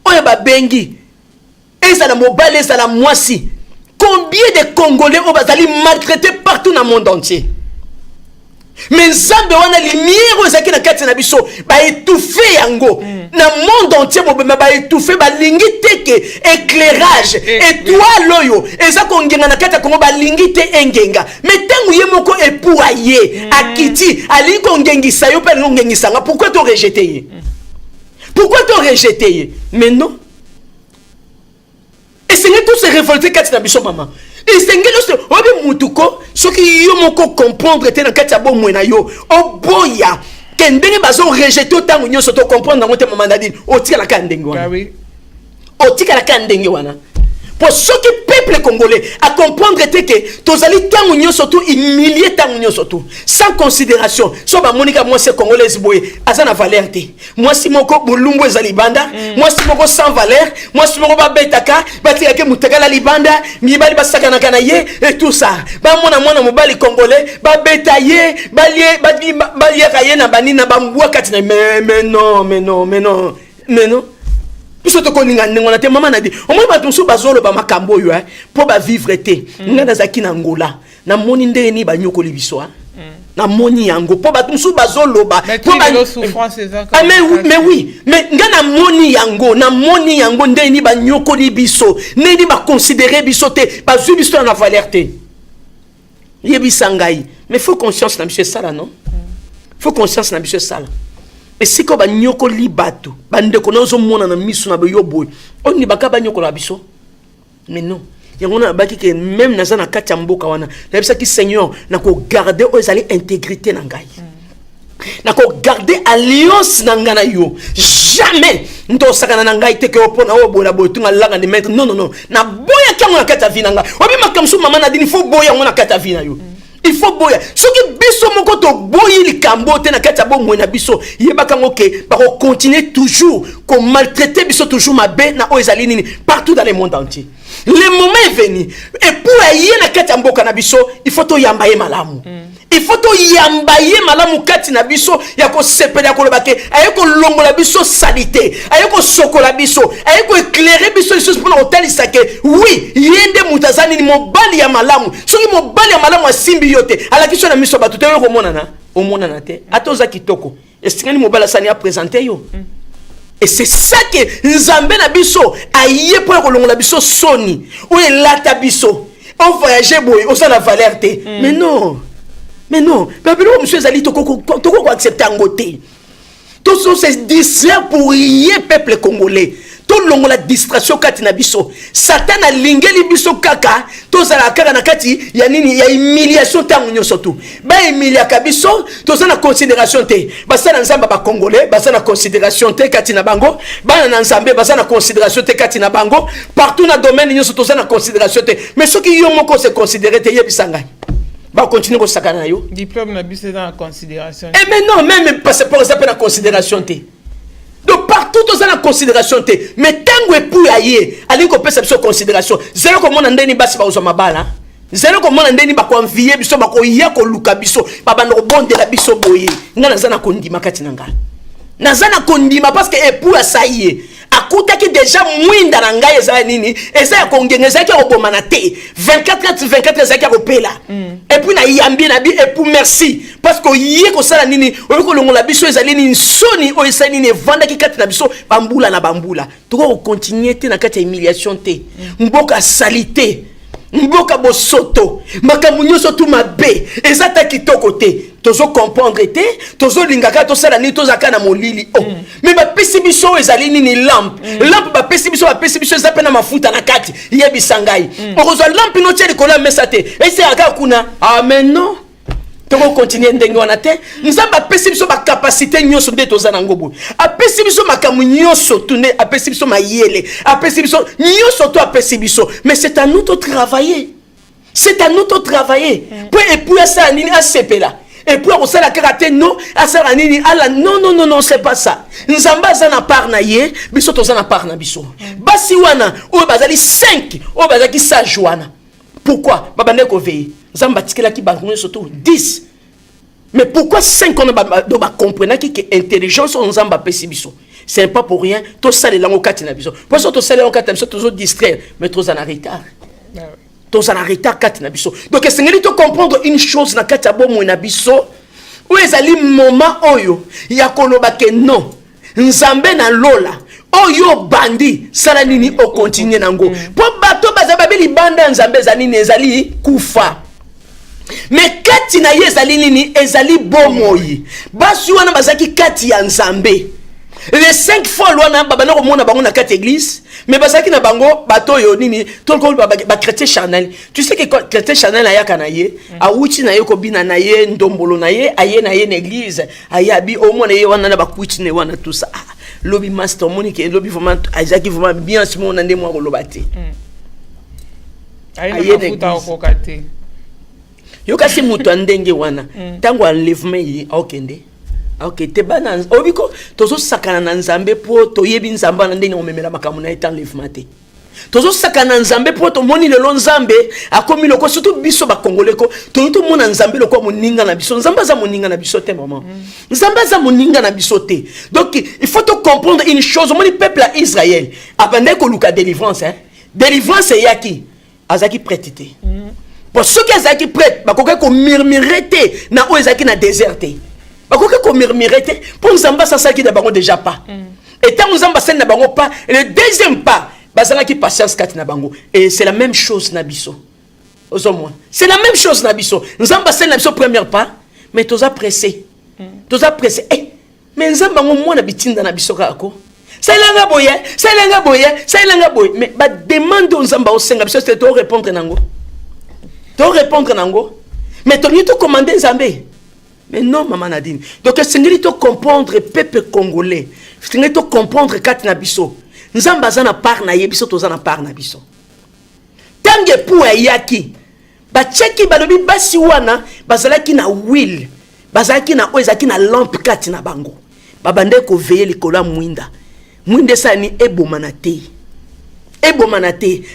oyo ba bengi ezala mobile ezala mwasi combien de Congolais oyo bazali maltraités partout dans le monde entier mais Nzambe wana lumière ozaki na kati na biso ba étouffer yango na monde entier ba étouffer ba lingi teke éclairage étoile loyo eza ko ngenga na kati ya Kongo ba lingi te engenga mais tangu ye moko epuaye akiti ali ko ngengisa yo pe ngengisa nga pourquoi tu rejeter ye pourquoi tu rejeter ye mais non et c'est tout se révolter kati na biso maman et c'est ngelo obi mutuko soki yo moko comprendre te na kati ya bomwe na yo oboya ke ndenge bazo rejeter tango nyoso to comprendre ngo te maman Nadine otika la kandenge wana oui otika la kandenge wana pour ceux qui peuple congolais à comprendre que tozali tango nyoso to humilier tango nyoso to sans considération so ba monika moi c'est congolaise boye azana valeur te moi si moko bulumbu ezali banda moi si moko sans valeur moi si moko ba betaka batika ke mutaka la libanda mibali basaka na kana ye et tout ça ba mona mobali congolais ba betaye balie kaye na bani na bambua kati na mais non biso to koninga ngona te mama Nadine o mo bato so bazolo ba makambo yo po ba vivre te ngana zaki na ngola na moni ndenge ni ba nyokoli biso na moni yango po bato so bazolo ba po ba souffrance ezaka mais oui mais ngana moni yango ndenge ni ba nyokoli biso ndenge ba considérer biso te ba zu biso na valeur te yebisa ngai mais faut conscience na biso ça là non faut conscience na biso ça là. Et si ko ba nyoko libatu bande ko nozo mona na misu na yo boy on ni baka ba nyoko la biso mais non yango na baki ke même na za na kati ya mboka wana na bisa ki Seigneur na ko garder o ezali intégrité na ngai na ko garder alliance na ngana yo jamais ndo sakana na ngai te ke opona o bola boy tunga langa ni mettre non na boya kango na kati ya vina nga obi makamsu mama Nadine faut boya ngona kati ya vina yo il faut boya soki biso moko to boyi likambo te na kati ya bomwe na biso yebaka ngoke ba ko continuer toujours ko maltraiter biso toujours mabe na o ezali nini partout dans le monde entier le moment est venu et pour ayer na kati ya mboka na biso il faut to yambaye malamu il faut to yambaye malamu kati na biso ya ko sepela ko lobake aye ko longola biso salité aye ko sokola biso aye ko éclairer biso les choses pour na hôtel sake oui yende mutazani ni mobali ya malamu soki mobali ya malamu asimbi yote ala kiso na miso batu te yo komonana te atoza kitoko esingani mobali sani a présenter yo et c'est ça que Nzambe na biso aye pour kolongola biso soni ou elata biso on voyager boy on sa la valeur te mais non babelo monsieur zali toko accepter ngote tous se distraire pour y peuple congolais to longo la distraction kati na biso Satan a lingeli biso kaka tozala kaka na kati ya nini ya humiliation tango nyonso tu ba humiliaka biso tozana considération te basala nzamba ba congolais basana considération te kati na bango bana na nzambe basana considération te kati na bango partout na domaine nyonso tozana considération te mais ce qui yo moko se considérer te yebisanga ba continuer ko sakana yo diplôme na biso dans la considération et mais non même passeport ça peut la considération te donc partout tous en considération te mais tango epu aye ali ko pesa biso considération zero ko mona ndeni basi ba uzoma bala zero ko mona ndeni ba ko envier biso ba ko ya ko luka biso ba bando ko bondela biso boye ngana zana ko ndima kati nanga nazana ko ndima parce que epu asaye akutaki déjà mwinda na ngai eza nini eza ya kongengeza ki obomana te 24 eza ki opela et puis na yambi na bi et pour merci parce que yé ko sala nini o ko longola biso eza nini soni o esa nini vanda ki kati na biso bambula na bambula to ko continuer te na kati ya humiliation te mboka salité mboka bosoto makambo nyonso tu mabe eza ta kitoko te tozo comprendre te tozo lingaka to sala ni tozaka na molili mais ba pesi biso ezali nini lampe ba pesi biso eza pena mafuta na kati yebisangai okozwa lampe no tsheli kola mesa te ese aka kuna amen non toko continuer ndenge wana te nzamba pesi biso ba capacité nyonso nde tozana ngobo apesi biso makambo nyonso tune apesi biso mayele apesi biso nyonso to apesi biso mais c'est à nous de travailler pour épouiller ça nini asepela et puis on sait la karaté non asala nini ala non c'est pas ça nzamba zana parna ye biso tozana parna biso basi wana o bazali 5 o bazaki sa joana pourquoi babane ko veiller nzamba tikela ki bango surtout 10 mais pourquoi 5 on ba comprendre que intelligence on nzamba pesi biso c'est pas pour rien to sale lango kati na biso pour ça to sale lango kati na biso tozo distraire mais tozo en retard tous en retard kati na biso donc esengeli to comprendre une chose na kati ya bomo na biso ou ezali moment oyo ya koloba ke non nzambe na lola oyo bandi sala nini o continuer nango po bato bazababeli banda nzambe ezali nini ezali kufa mais kati na ye ezali nini ezali bomoyi basi wana bazaki kati ya nzambe les 5 fois wana babana ko mona bango na kati église mais basaki na bango bato yo nini tolko ba chrétien charnel tu sais que chrétien charnel ayaka na ye awuti na ye ko bina na ye ndombolo na ye aye na ye na église ayabi au moins na ye wana na ba kuiti ne wana tout ça lobby master monique lobby vraiment azaki vraiment bien si mon ndé moi ko lobate aye na futa okokate yo kasi mutu ndenge wana tango enlèvement yi okende ok te bana obiko tozo sakana na nzambe po to yebi nzamba na ndeni omemela makamu na etan enlèvement te tozo sakana nzambe po to moni lelo nzambe akomi loko surtout biso ba congolais ko to mona nzambe loko moninga na biso nzamba za moninga na biso te maman nzamba za moninga na biso te donc il faut to comprendre une chose moni peuple à Israël abandé ko luka délivrance délivrance yaki azaki prête te pour ceux qui azaki prête ba ko murmurer te na o ezaki na déserté bakoke ko murmurer te pour nzamba ça qui d'abord déjà pas et tant nzamba sen na bango pas le deuxième pas bazala ki patience kati na bango et c'est la même chose na biso ozo c'est la même chose na biso nzamba sen na biso première pas mais toza pressé mais nzamba ngo na bitinda na biso kako sailanga boye mais ba demande nzamba o senga biso c'est to répondre nango mais to to commander nzambe. Mais non, maman Nadine. Donc, c'est ce comprendre peuple congolais. C'est ce comprendre Katina Bisso. Nous avons besoin de parler na biso, nous avons parler na biso. Tangue pour ayaki, ba cheki balobi basi wana, bazalaki na will, bazalaki na oezaki na lampe Katina bango. Babande ko veiller likola mwinda. Mwinde sani ebomana te.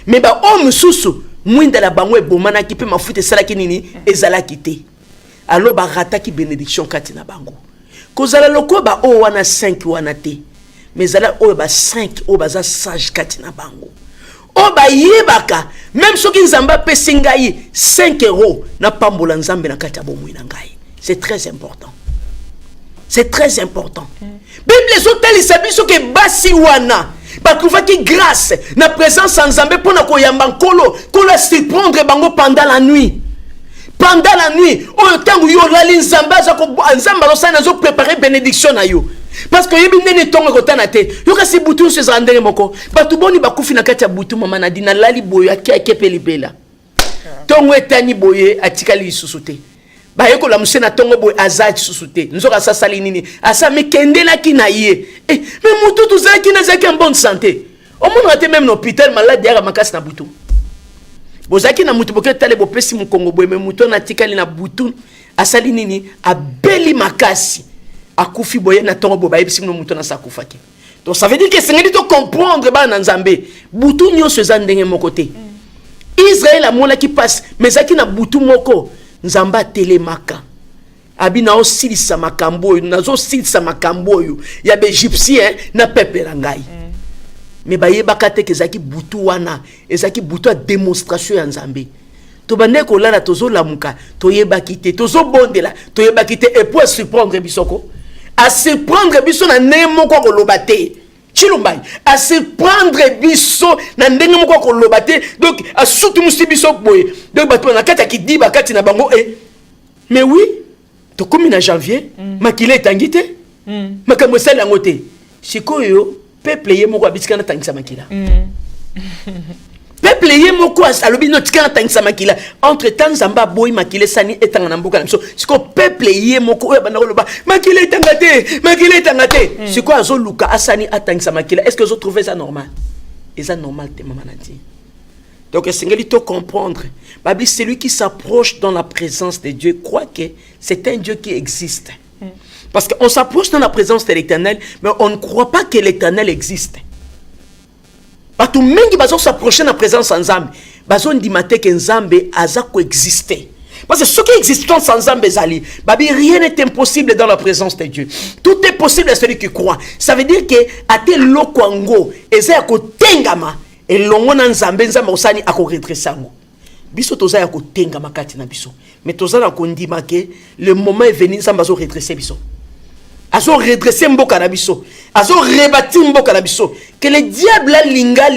Mais ba o mususu, mwinda la bango ebomana ki pe mafuta salaki nini ezalaki te. Alors ba rataki bénédiction katina bango kozala loko ba o wana 5 wana te mais zala o ba 5 o baza sage katina bango o ba yebaka même soki nzamba pesingai 5 € na pambola nzambe na kati bomo ina ngai c'est très important Bible zotali sabiso ke basi wana ba trouvaki grâce na présence nzambe pona ko yamba nkolo kola surprendre bango pendant la nuit au temps où yo lali nzamba za ko nzamba zo sana zo préparer bénédiction na yo parce que yebi ndene tonga kotana te yoka si butu se zandenge moko batu boni bakufi na kati ya butu mama na dina lali boyo akeke pelibela tongo etani boye atikali lisusu te bayeko la musena tongo boye azati susu te nzoka sasali nini asa mekendela ki na ye mais mutu tuzaki na zaki en bonne santé au monde te même l'hôpital malade ya makasi na butu bozaki na mutu boke tale bopesi mu Kongo boye mais mutu na tikali na butu asali nini abeli makasi akufi boye na tongo boye bayebisi mu mutu na sakufaki. Donc ça veut dire que c'est ngeli to comprendre ba na Nzambe butu nyonso zandenge moko te. Israël a mona qui passe mais zaki na butu moko Nzamba telemaka abina osilisa makambo yo nazo silisa makambo yo ya be égyptien na peuple la ngai. Mais bayebaka te ke zaki butu wana ezaki butu a démonstration ya Nzambe. To bande ko lala tozo lamuka toyebaki te tozo bondela toyebaki te et pour surprendre bisoko à se prendre biso na nemo ko kolobate chilumbai à se prendre biso na ndenge moko kolobate donc à surtout musi biso boye donc bato na kata ki diba kati na bango mais oui to komi na janvier makile tangite makambo sala ngote sikoyo peuple ye moko abitika na tangisa makila peuple ye moko alobi no tika na tangisa makila entre temps Nzamba boy makile sani etanga na mboka na biso siko peuple ye moko oyo bana koloba makile tangate siko azo luka asani atangisa makila est-ce que vous trouvez ça normal et ça normal te maman nati. Donc c'est to comprendre babi celui qui s'approche dans la présence de Dieu croit que c'est un Dieu qui existe. Parce qu'on s'approche dans la présence de l'Éternel mais on ne croit pas que l'Éternel existe. Tout mengi bazo s'approcher na présence sans Nzambe bazo ndimate que Nzambe aza coexister parce que ce qui existe sans Nzambe zali babi rien n'est impossible dans la présence de Dieu. Tout est possible à celui qui croit. Ça veut dire que ate lokwango eza ya kotengama elongo na Nzambe osani ako redressango biso toza ya kotengama kati na biso mais toza na kondima que le moment est venu Nzambe azo redresser biso azo redresser mboka na biso azo rebati mboka na biso que le diable a linga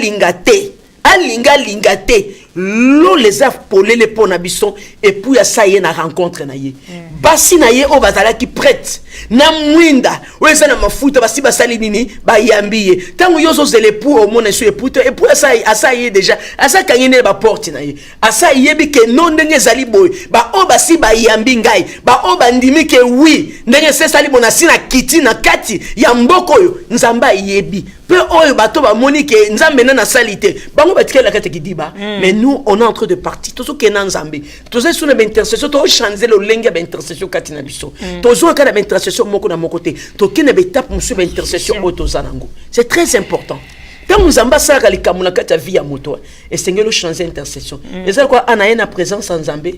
te lo les a polele po na biso et puis ça y est na rencontre na ye basi na ye o bazala ki prête na mwinda weza na mafuta basi basali nini ba yambiye tango yozo zele pour au mona sur époute et puis ça y est déjà asa kangene ba porte na ye asa yebi ke non ndenge zali boy ba o basi ba yambi ngai ba o bandimi ke oui ndenge se sali bona sina kiti na kati ya mboko yo Nzamba yebi peu oyo bato ba moni ke Nzambe na salite bango batikela kati kidiba mais nous on est en train de partir tozo ke na Nzambe tozo sur une intercession to changer le lenga ba intercession kati na biso tozo ka na intercession moko na moko te to kene ba étape musu ba intercession otozanango c'est très important. Quand nous ambassadons les kamuna kati vie à moto et Seigneur le changer intercession et ça quoi anaye na présence en Nzambe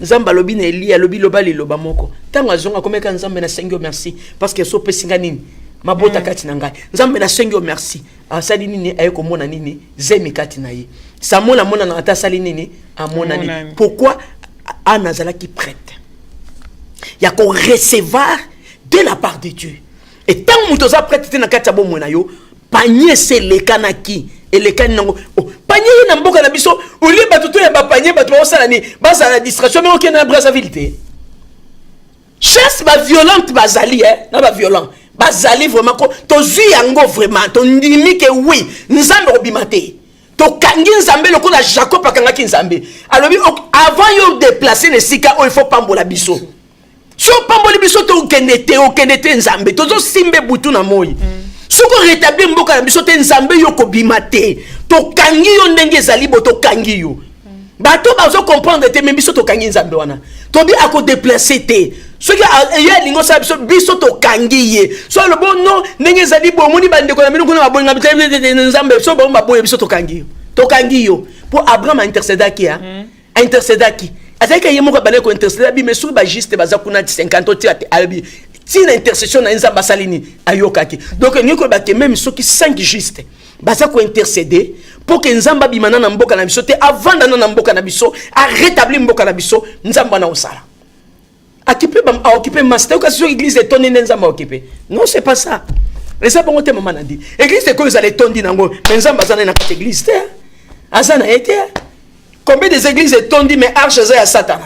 Nzamba lobi na Eli lobi loba li loba moko tango azonga komeka Nzambe na Seigneur merci parce que so pesinga nini mabota kati na ngai Nzambe na Seigneur merci asali nini ayeko mona nini zemi kati na ye samona mona na ata sali nini amona nini pourquoi anazala qui prête ya ko recevoir de la part de Dieu et tant mutoza prête na kati ya bomona yo panier c'est le kanaki et le kanango panier na mboka na biso oli batuto ya ba panier batu ba sala ni basa la distraction mais aucun abrasabilité chasse ba violente bazali na ba violent bazali vraiment ko to zui yango vraiment to ndimi ke oui Nzambe obimate to kangi Nzambe loko na Jacob akangaki Nzambe alobi avant yo déplacer ne sika il faut pambola biso so pamboli biso to kenete Nzambe tozo simbe butu na moi soko rétablir mboka na biso te Nzambe yo kobimate to kangi yo ndenge ezali bo to kangi yo bato bazo comprendre te biso to kangi Nzambe wana to bi ako déplacer te ce qui a lingo sa biso to kangiye so le bon non ndenge ezali bo moni bande ko na mino kuna babonga Nzambe so ba boye biso to kangiyo pour Abraham intercédaki intercédaki ataka yemo ko bale ko intercéder bi mais sur ba juste baza kuna 50 ti albi ti na intercession na Nzamba salini ayokaki donc niko ba ke même ceux qui 5 juste baza ko intercéder pour que Nzamba bimana na mboka na biso te avant na mboka na biso a rétablir mboka na biso Nzamba na osala occuper master que sur l'église est tonnée Nzamba occupé non c'est pas ça et ça bon te maman a dit église c'est que vous allez tondi nango mais Nzamba zana na petite église te azana été combien des églises est tondi mais arche za ya Satan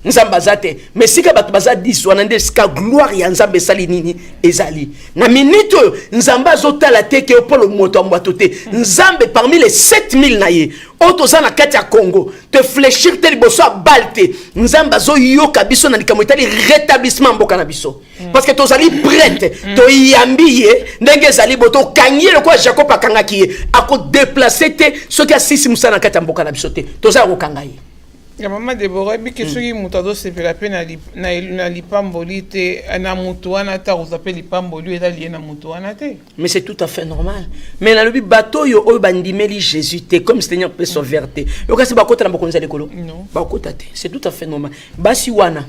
nzamba zate mais sika bato baza 10 wana nde sika gloire ya nzambe sali nini ezali na minute nzamba zotala te ke polo moto ambato te nzambe parmi les 7000 na ye otoza na kati ya Congo te fléchir te liboso balte nzamba zo yoka biso na likambo etali rétablissement mboka na biso parce que tozali prête to yambiye ndenge ezali boto kangie le kwa Jacob akangaki ye ako déplacer te soki asisi musana na kati ya mboka na biso te toza ko kangaye. Ya maman Deborah bi ke soki mutado se pela pe na lipamboli te na mutu wana ta ozape lipamboli ezali na mutu wana te. Mais c'est tout à fait normal. Mais na lobi bato yo oyo bandimeli Jésus te comme Seigneur peut sauver te. Yo kasi bakota na bokonza lekolo. Non. Bakota te. C'est tout à fait normal. Basi wana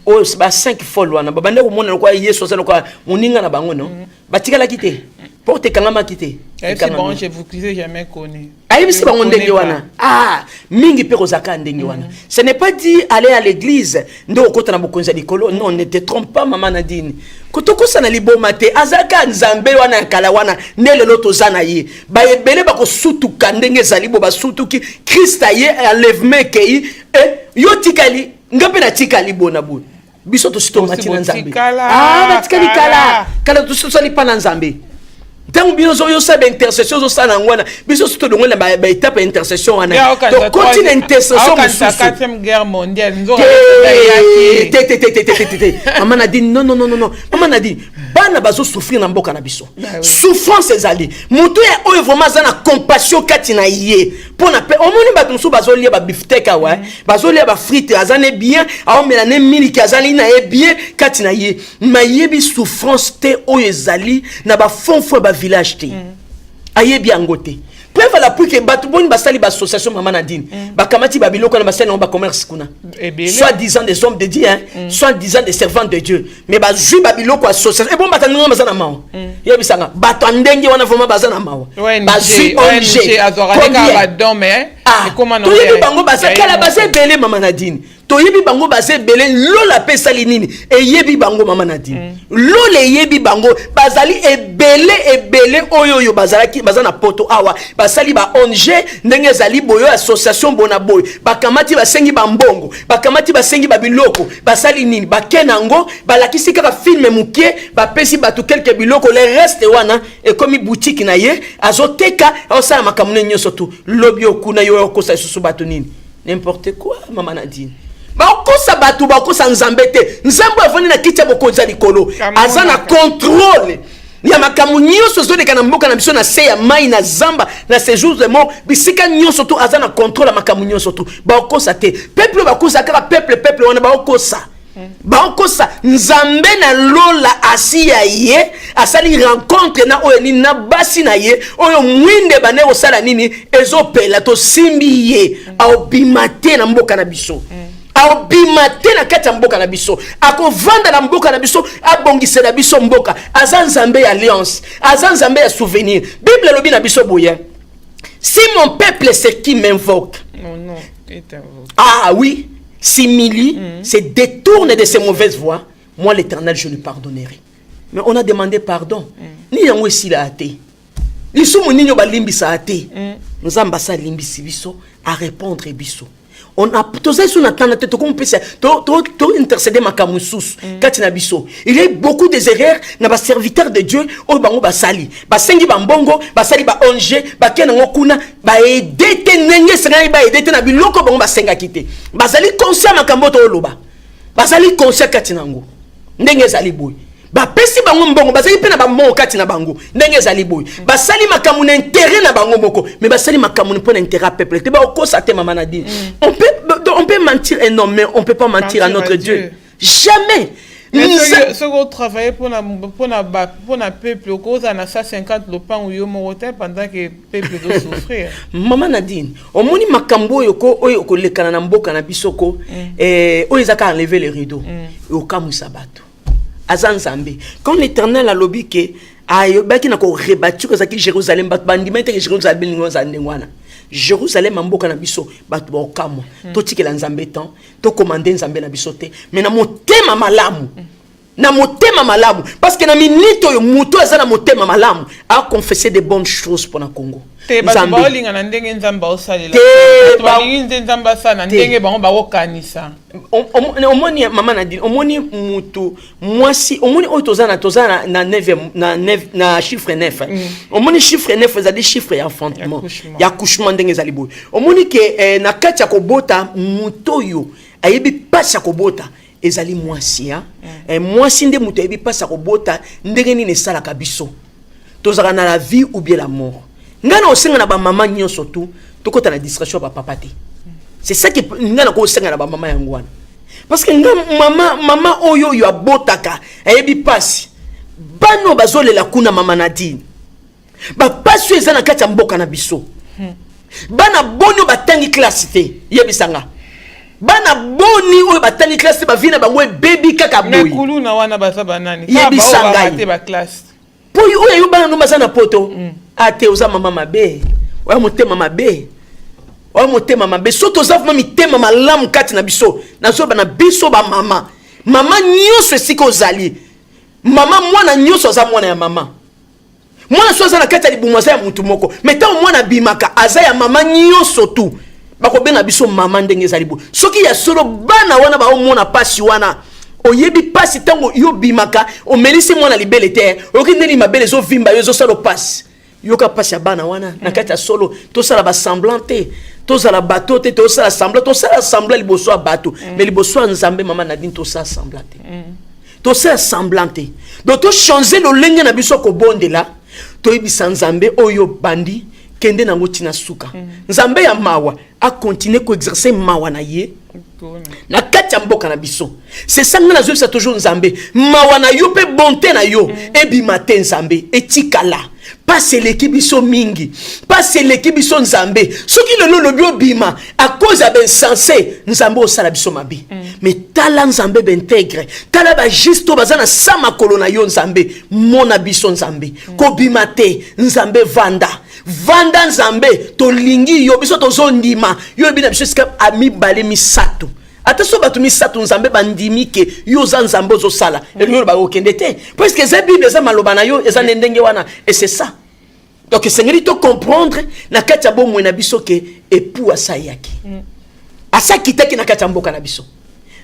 oyo ba 5 fois wana babande ko mona ko Yesu azana ko moninga na bango non. Batika la kité. Porte kangama kité. C'est bon, je vous disais jamais connu. Ayebisi bango ndenge wana. Ah, mingi pe kozaka ndenge wana. Ce n'est pas dit aller à l'église ndo okota na bokonza likolo. Non, ne te trompe pas maman Nadine. Kotoko sana liboma te azaka nzambe wana kala wana nele loto zana ye. Ba ebele ba ko sutu kandenge zalibo ba sutu ki Christ ye enlèvement kei yo tikali ngape na tikali bona bu. Biso to sito matina nzambe. Ah, batikali kala to sito sali pa na nzambe. Tant bien yo sabe intercession zo sana ngwana biso suto dongwe na ba étape intercession wana to continue intercession mususu 4e guerre mondiale nzo maman Nadine non maman Nadine bana bazo souffrir na mboka na biso souffrance ezali mutu ya oyo vraiment za na compassion kati na ye pona pe omoni bato musu bazo lia ba beefsteak wa bazo lia ba frites azane bien a omela ne miliki azali na ye bien kati na ye mayebi souffrance te oyo ezali na ba fond ba village te ayebi angote preuve la pour que batu boni basali ba association maman Nadine bakamati ba biloko na basali na ba commerce kuna soit disant des hommes de Dieu soit disant des servants de Dieu mais ba jui ba biloko association et bon batanga bazana mawa yebi sanga batu ndenge wana vraiment bazana mawa ba jui ONG azoraleka ba dome comment non yebi bango basakala basé belé maman Nadine to yebi bango basé belé lola pesa linini et yebi bango maman Nadine lole yebi bango bazali ebele oyo bazalaki bazana poto awa basali ba ONG ndenge zali boyo association bona boy bakamati basengi bambongo bakamati basengi babiloko basali nini bakenango balakisi kaka film mukie bapesi batu quelques biloko le reste wana et comme boutique na ye azoteka osala makamune nyoso tu lobi okuna yo okosa susu batu nini n'importe quoi maman Nadine bakosa batu bakosa nzambe te nzambe avoni na kiti ya bokonza likolo azana contrôle ya makamu nyonso zoleka na mboka na biso na se ya mai na zamba na séjour de mort bisika nyonso to azana contrôle makamu nyonso to bakosa te peuple bakosa kaka peuple wana bakosa nzambe na lola asiya ye asali rencontre na oyo nini na basi na ye oyo mwinde bane osala nini ezopela to simbi ye aobimate na mboka na biso aobimate na kati ya mboka na biso akovanda na mboka na biso abongisela biso mboka aza nzambe ya alliance aza nzambe ya souvenir bible lobi na biso boye si mon peuple c'est qui m'invoque ah oui si Mili se détourne de ses mauvaises voies moi l'Éternel je lui pardonnerai mais on a demandé pardon ni yango esila ate lisumu ninyo balimbisa ate nzamba sa limbisi biso à répondre biso on a tous sur la tête comme peut to intercéder makamusus katina biso il y a beaucoup des erreurs na ba serviteurs de Dieu o bango basali basengi bambongo basali ba ONG bakena ngokuna ba edete nenge senga ba edete na biloko bango basenga kite basali conscient makambo to loba basali conscient katina ngo ndenge ezali boy bapesi bango mbongo basali pe na bamoko kati na bango ndenge ezali boy basali makamu na intérêt na bango moko mais basali makamu pour intérêt peuple te ba okosa te maman Nadine on peut mentir un homme mais on peut pas mentir à notre Dieu jamais. Ce qu'on travaille pour na peuple au cause na 150 le pain ou yo morotel pendant que peuple doit souffrir. Maman Nadine, au moni makambo yoko oyo ko lekana na mboka na bisoko oyo ezaka enlever les rideaux au kamu sabato. Azanzambe. Quand l'Éternel a lobby que ayo baki na ko rebattu que zaki Jérusalem bat bandima te Jérusalem ngoza ndengwana. Jérusalem mboka na biso batu ba okamo to tikela nzambe temps to commander nzambe na biso te mais na motema malamu na motema malamu parce que na minute oyo muto aza na motema malamu a confesser des bonnes choses pour na Congo. Te ba linga na ndenge nzamba osalela. Ba linga nzamba sana ndenge bango ba okanisa. Omoni mama Nadine, omoni mutu mwasi, omoni oyo tozana na chiffre 9. Omoni chiffre 9 ezali chiffre ya enfantement, ya accouchement ndenge ezali boy. Omoni ke na kati ya kobota muto yo ayebi pasi ya kobota ezali mwasi ya. Mwasi nde muto ayebi pasi ya kobota ndenge nini esalaka biso. Tozaka na la vie ou bien la mort. Ngana osenga na ba mama nyonso tu tokota na distraction ba papa te. C'est ça que ngana ko osenga na ba mama yango wana. Parce que mama oyo yo abotaka ayebi pasi. Bano bazolela kuna mama Nadine. Ba pasi eza na kati ya mboka na biso. Bana boni batangi classe te yebisanga. Bana boni oyo batangi classe ba vina bango baby kaka boy. Mekulu na wana baza banani. Yebisanga te ba classe. Poy oyo yo bana no bazana poto. Ate oza mama mabe. Oya motema mabe. Oya motema mabe. Soto za mama mitema malamu kati na biso. Na zo bana biso ba mama. Mama nyonso esika ozali. Mama mwana nyonso aza mwana ya mama. Mwana so aza na kati ya libumu ya mutu moko. Meta mwana bimaka aza ya mama nyonso tu. Bako benga biso mama ndenge ezali bo. Soki ya solo bana wana ba omona pasi wana. Oyebi pasi tango yo bimaka o melisi mwana libele te. Okindeli mabele zo vimba yo zo salo pasi. Yoka pasi ya bana wana na kati ya solo to sala ba semblante to sala bato te to sala semblant to sala semblant liboso ya bato mais liboso ya Nzambe mama Nadine to sala semblante to sala semblante donc to changer le lenge na biso ko bondela to yebisa Nzambe oyo bandi kende nango tina suka Nzambe ya mawa a continuer ko exercer mawa na ye na kati ya mboka na biso. C'est ça que nous avons toujours Nzambe mawa na yo pe bonté na yo ebi matin Nzambe etikala. Pas c'est l'équipe biso mingi, pas c'est l'équipe biso Nzambe. Ce qui le lobi obima à cause de ben sensé Nzambe osala biso mabi. Mais tala Nzambe b'intègre, tala ba juste bazana sama kolona yo Nzambe, mona biso Nzambe. Ko bimate Nzambe vanda Nzambe to lingi yo biso to zondima yo bina biso ska ami bale misato. Attention batu misato Nzambe bandimi ke yo za Nzambe zo sala elio ba okende te parce que za bible za maloba na yo eza ndenge wana et c'est ça. Donc c'est to comprendre na kati ya bomo na biso ke époux asayaki asa kitaki na kati ya mboka na biso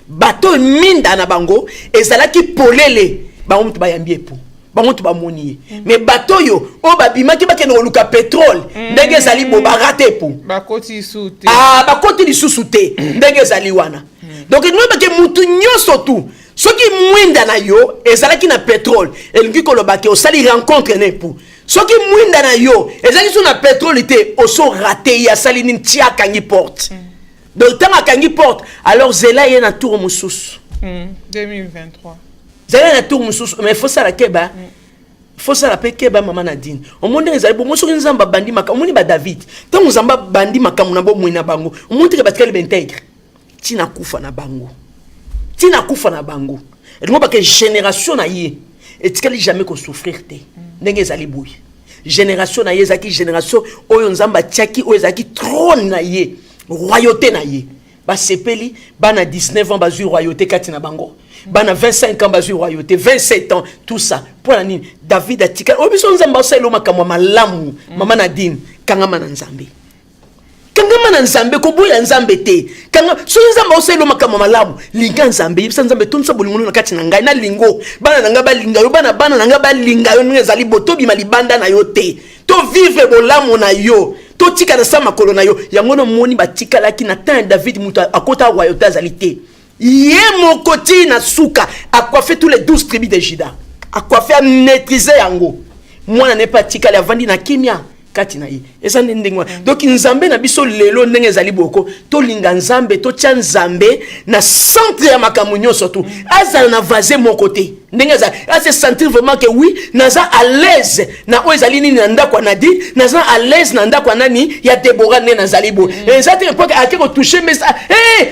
bato minda na bango ezalaki polele ba mutu ba yambi époux ba mutu ba monier mais bato yo o babimaki bakene oluka pétrole ndenge ezali bo barate époux bakoti sute bakoti lisusu te ndenge ezali wana. Donc nous bake mutu nyoso tu soki mwinda na yo ezalaki na pétrole elingi kolobaki osali rencontre na époux soki mwinda na yo ezalaki so na pétrole te oso raté ya sali ni tia kangi porte. Donc tanga kangi porte alors zela ye na tour mususu 2023 zela na tour mususu mais faut ça la keba faut ça la pe keba mama Nadine o monde ezali bo moso Nzamba bandi maka omoni ba David tango Nzamba bandi maka muna bo mwina bango omonte ke batikali b'intègre tina kufa na bango et donc que génération na ye etikali jamais ko souffrir te ndenge ezali boy génération na ye ezaki génération oyo Nzamba tiaki oyo ezaki trône na ye royauté na ye ba sepeli bana 19 ans bazu royauté kati na bango bana 25 ans bazu royauté 27 ans tout ça pour la nini David atika obiso Nzamba oselo makamwa malamu mama Nadine kangama na Nzambe kangama na Nzambe ko boya Nzambe te kanga so Nzamba oselo makamwa malamu linga Nzambe yibisa Nzambe tonsa bolingono na kati na ngai na lingo bana nanga balinga yo bana nanga balinga yo ngezali botobi malibanda na yo te to vivre bolamu na yo to tika na sama kolona yo yango no moni batika laki na temps David mutu akota royauté azalité ye mokoti na suka a coiffé tous les 12 tribus de Juda a coiffé à maîtriser yango mwana ne pas tika la vandi na kimia kati na ye esa ndengwa donc Nzambe na biso lelo ndenge ezali boko to linga Nzambe to tia Nzambe na centre ya makamunyo surtout azala na vase mon côté ndenge za se sentir vraiment que oui naza à l'aise na oezali nini na ndako na di naza à l'aise na ndako nani ya Deborah ne nazali bo ezati époque akiko toucher mais ça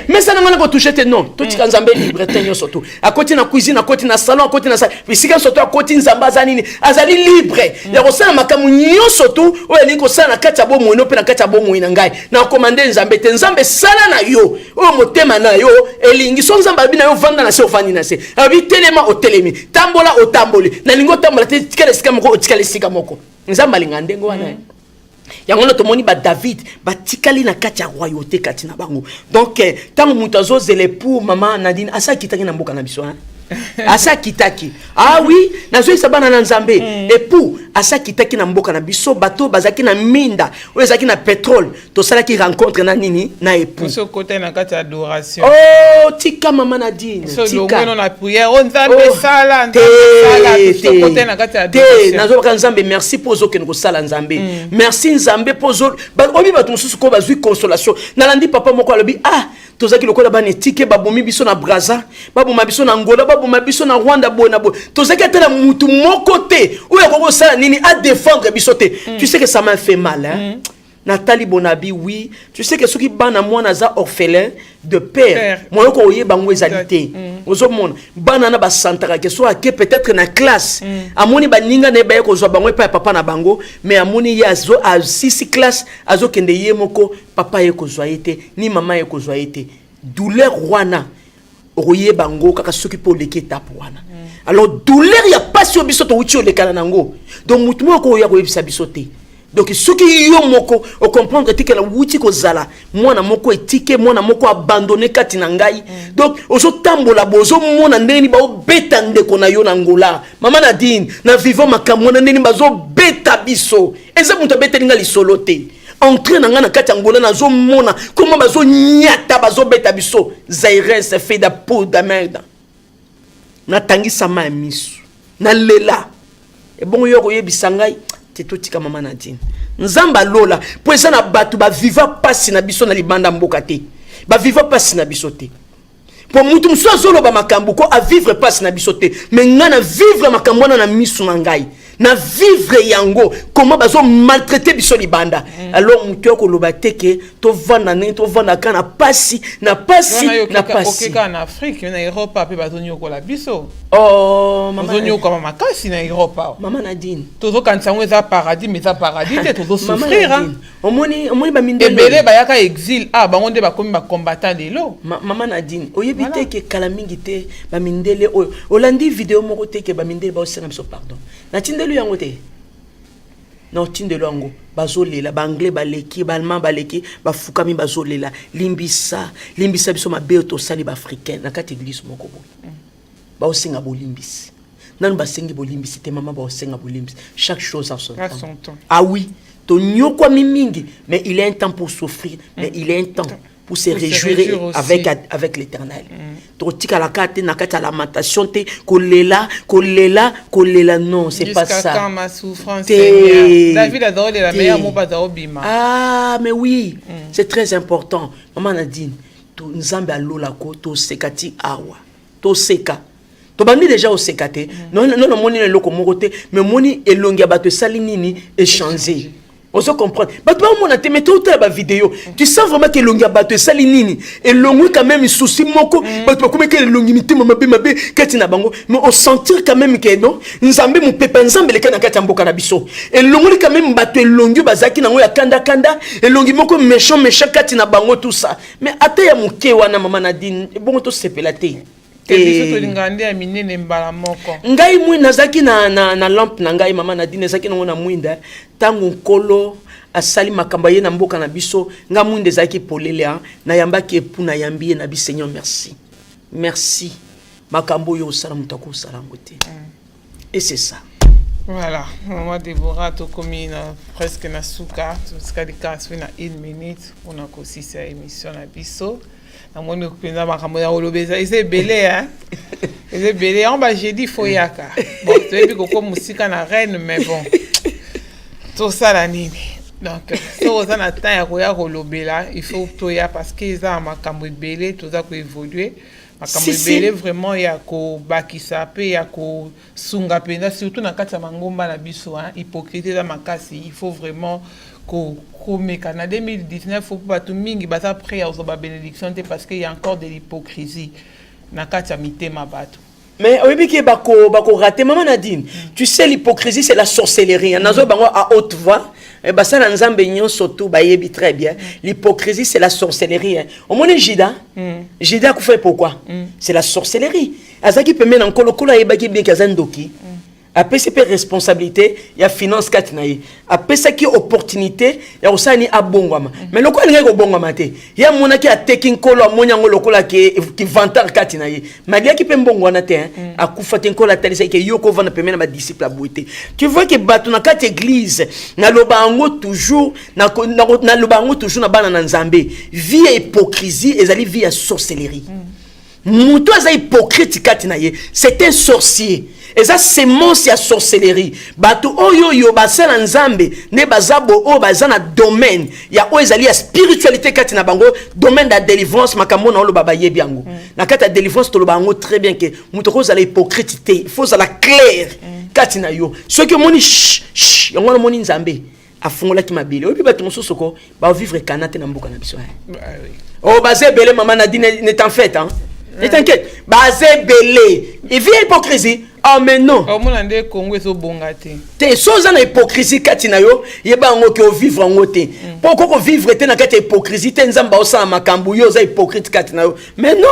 mais ça na ko toucher te non to tika Nzambe libre tenyo surtout akoti na cuisine akoti na salon akoti na bisika surtout akoti Nzamba azali azali libre ya kosala makamunyo surtout oyo ko sala na kati ya bomo no pe na kati ya bomo ina ngai na commander Nzambe te Nzambe sala na yo o motema na yo elingi so Nzamba bina yo vanda na se ofani na se abi telema o telemi okemi tambola otamboli na lingo tambola te tikala sika moko otikala sika moko nzamba linga ndengo wana yango na tomoni ba David ba tikali na kati ya royauté kati na bango donc tango mutu azozele pour mama Nadine asa kitaki na mboka na biso asa kitaki ah oui nazo isabana na nzambe et pour asa kitaki na mboka na biso bato bazaki na minda oyo zaki na pétrole to sala ki rencontre na nini na époux ce côté na kati adoration oh tika mama Nadine tika no na prière on nzambe sala ce côté na kati adoration nazo ka nzambe merci pour zo ken ko sala nzambe merci nzambe pour zo ba obi bato mususu ko bazui consolation nalandi papa moko alobi ah tozaki lokola bane tike babomi biso na Brazza baboma biso na Angola baboma biso na Rwanda bona bo tozaki atela mutu moko te oya ko sala nini à défendre biso te tu sais que ça m'a fait mal hein Nathalie Bonabi oui tu sais que ceux qui bana moi naza orphelin de père moi ko oye bango ezalité ozo mona bana na ba santaka que soit que peut-être na classe amoni baninga ne ba ko zo bango pa papa na bango mais amoni ya zo a 6 classe azo kende ye moko papa ye ko zo été ni maman ye ko zo été douleur wana oye bango kaka ceux qui pour l'étape wana alors douleur ya pas sur biso to uti o le kana nango donc mutu moko ya ko yebisa biso te donc ceux qui yo moko o comprendre que la wuti ko zala mwana moko etike mwana moko abandonné kati na ngai donc ozo tambola bozo mona ndeni ba obeta ndeko na yo na ngola mama Nadine na vivant makambo na ndeni bazo beta biso eza muto beta linga lisolo te entrer na ngana kati ngola na zo mona comment bazo nyata bazo beta biso Zaire se fait da peau de merde na tangisa ma misu na lela e bon yo ko yebisa ngai tika mama Nadine nzamba lola po esa na batu ba viva pasi na biso na libanda mboka te ba viva pasi na biso te po mutu mso azolo ba makambo ko a vivre pasi na biso te mais ngana vivre makambo na misu na ngai na vivre yango comment bazo maltraiter biso libanda alors mutu ko loba teke to vanda ne to vanda kana pasi na pasi na pasi okeka na Afrique na Europe pe bazonyo ko la biso oh mama bazonyo ko mama kasi na Europe mama Nadine tozo kanisa ngo za paradis mais za paradis te tozo souffrir omoni ba mindele ebele ba yaka exil bango nde bakomi ba combattant lelo mama Nadine oyebite ke kala mingi te ba mindele olandi vidéo moko te ke ba mindele ba osenga biso pardon na tindelu yango te non tindelu yango bazolela ba anglais baleki ba allemand baleki ba fukami bazolela limbisa biso mabe to sali ba africain na kati église moko boy ba osenga bolimbisi nanu basengi bolimbisi te mama ba osenga bolimbisi chaque chose en son temps ah oui to nyokwa mingi mais il est un temps pour souffrir mais il est un temps pour se réjouir avec l'Éternel. Totika la carte na kata lamentation te kolela non c'est pas ça. Jusqu'à quand ma souffrance Seigneur. David a donné la meilleure mot pas obima. Ah mais oui, c'est très important. Maman Nadine, to nzambe alola ko to sekati awa. To seka. To bandi déjà au sekate. Non moni le loko mokote mais moni elongia bato sali nini échanger. On se comprend. Bah toi mon até mais tout la vidéo. Tu sens vraiment que l'ongi abattu sali nini et l'ongi quand même souci moko. Bah toi comme que l'ongi mité mabe katina bango mais on sentir quand même que non nzambe mu pepe nzambe le kana kati mboka na biso. Et l'ongi quand même battu l'ongi bazaki nango ya kanda et l'ongi moko méchant katina bango tout ça. Mais até ya muke wana mama Nadine bon to sepelate. Ngai mwi nazaki na lampe na ngai mama Nadine nazaki na mwinda tangu nkolo asali makamba ye na mboka na biso nga mwinde zaki polele na yambaki epu na yambiye na bi Seigneur merci makambo yo sala mutako sala ngote et c'est ça voilà maman Déborah to komi na presque na suka jusqu'à des 1 minute on a aussi cette émission na biso amoni kupenda makambo ya olobeza ese belé hein ese belé on ba jeudi foyaka bon tu es biko comme musika na reine mais bon tout ça la nini donc so ça na temps ya koya kolobela il faut toya parce que ça makambo belé tout ça ko évoluer makambo belé vraiment ya ko bakisa pe ya ko sunga pena surtout na kati ya mangomba na biso hein hypocrisie za makasi il faut vraiment comme en 2019 faut pas tout mingi basa prier aux bénédiction parce qu'il y a encore de l'hypocrisie na kati mitema bato mais oyebi ki bako rater maman Nadine tu sais l'hypocrisie c'est la sorcellerie nazo bango à haute voix et basa na nzambe nyonso tout bayebi très bien l'hypocrisie c'est la sorcellerie au moni Jida Jida a fait pourquoi c'est la sorcellerie azaki pembeni na nkolo kolo ayebaki bien kaza ndoki apesi pe responsabilité ya finance kati na ye apesaki opportunité ya kosala ni abongwama mais loko alingai kobongwama te ya monaki ateki nkolo amoni yango lokola ki vantar kati na ye maliaki mpe mbongo wana te akufa te nkolo atalisaki ke yo kovanda pembeni na badisciple aboye te tu vois que bato na kati église naloba yango toujours naloba yango toujours na bana na nzambe vie ya hypocrisie ezali vie ya sorcellerie mutu aza hypocrite kati na ye c'est un sorcier eza semence ya sorcellerie bato oyo basala nzambe ne bazabo o bazana domaine ya o ezali ya spiritualité kati na bango domaine da délivrance makambo na olo baba yebi yango na kati ya délivrance to lo bango très bien que mutu ko zala hypocrite te faut zala clair kati na yo ce que moni yango na moni nzambe afungolaki mabele obi bato mosusu ko ba vivre kanate na mboka na biso oh bazé belé maman Nadine ne t'en fait hein ne t'inquiète bazé belé il vit hypocrisie. Ah mais non. Omonande Congo so bongate. Te soza na hypocrisie kati na yo, yeba ngo ke vivre ngo te. Pourquoi ko vivre te na kati hypocrisie te nzamba osa makambu yo za hypocrite kati na yo. Mais non.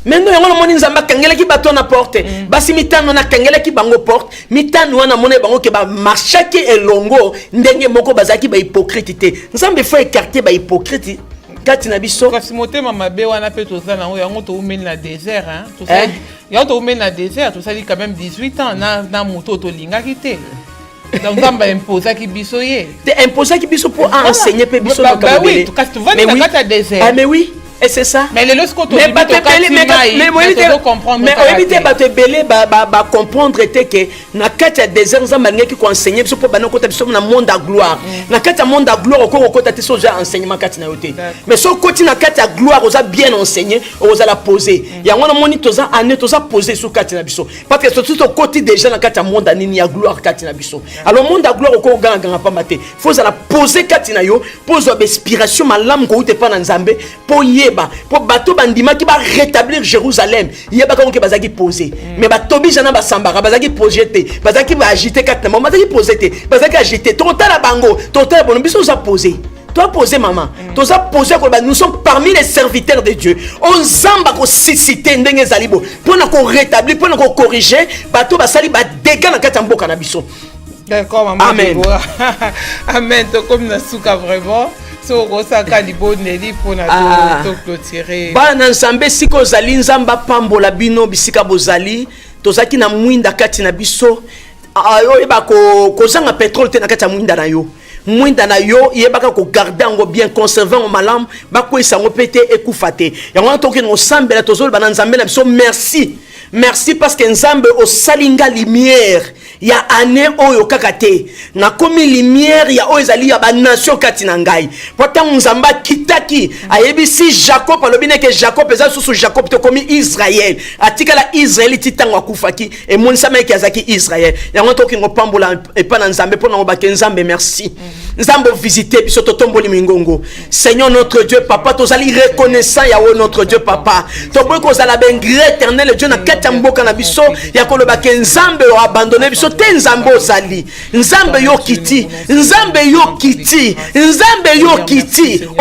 Mais non, yango moni nzamba kangela ki bato na porte. Basi mitano na kangela ki bango porte. Mitano wana mona bango ke ba marchaki elongo ndenge moko bazaki ba hypocrite te. Nzamba faut écarter ba hypocrite. Kati na biso kasi motema mabe wana pe toza na yango to umeni na désert hein to ça yango to umeni na désert to ça dit quand même 18 ans na moto to lingaki te donc nzamba imposa ki biso ye te imposa ki biso pour enseigner pe biso na kabele oui kasi tu vas dans la désert ah mais oui et c'est ça mais le lorsque tu comprendre mais éviter bato belé ba comprendre te que na kati ya désert nzamba ngeki ko enseigner biso pour bana ko ta biso na monde à gloire na kati ya monde à gloire ko ta te so ja enseignement kati na yote mais so koti na kati ya gloire oza bien enseigner oza la poser yango na moni toza année toza poser sur kati na biso parce que surtout to koti déjà na kati ya monde anini ya gloire kati na biso alors monde à gloire ko ganga pa mate faut za la poser kati na yo pose inspiration malam ko ute pa na nzambe po pour bateau bandima qui va rétablir Jérusalem yeba ko ke bazaki poser mais batobi jana basambara bazaki projeter bazaki va agiter quatre moments bazaki poser te bazaki agiter tota la bango tota bon biso za poser toi poser maman toi ça poser ko nous sommes parmi les serviteurs de Dieu on zamba ko citer ndenge zalibo pour na ko rétablir pour na ko corriger bateau basali ba dégâts na kata mboka na biso d'accord maman amen amen to comme na souka vraiment so rosaka liboneli pona to clôturer bana nsambe siko zali nzamba pambola bino bisika bozali tozaki na mwinda kati na biso ayo eba ko zanga pétrole te na kati ya mwinda na yo mwinda na yo yebaka ko garder ngo bien conserver ngo malam bako isango pete ekufa te yango toki no sambela tozol bana nzambe na biso merci parce que nzambe o salinga lumière ya année oyo kakate na komi lumière ya oyo ezali ya ba nation kati na ngai pourtant nzamba kitaki ayebisi Jacob alobine ke Jacob eza susu Jacob to komi Israël atikala Israël titango akufaki e monisama ki azaki Israël yango toki ngo pambola e pa na nzambe pona ngo bake nzambe merci nzambe visiter biso to tomboli mingongo Seigneur notre Dieu papa tozali reconnaissant ya notre Dieu papa to boy ko zala ben grand éternel Dieu na kati mboka na biso ya koloba ke nzambe o abandonner biso te nzambe ozali nzambe yo kiti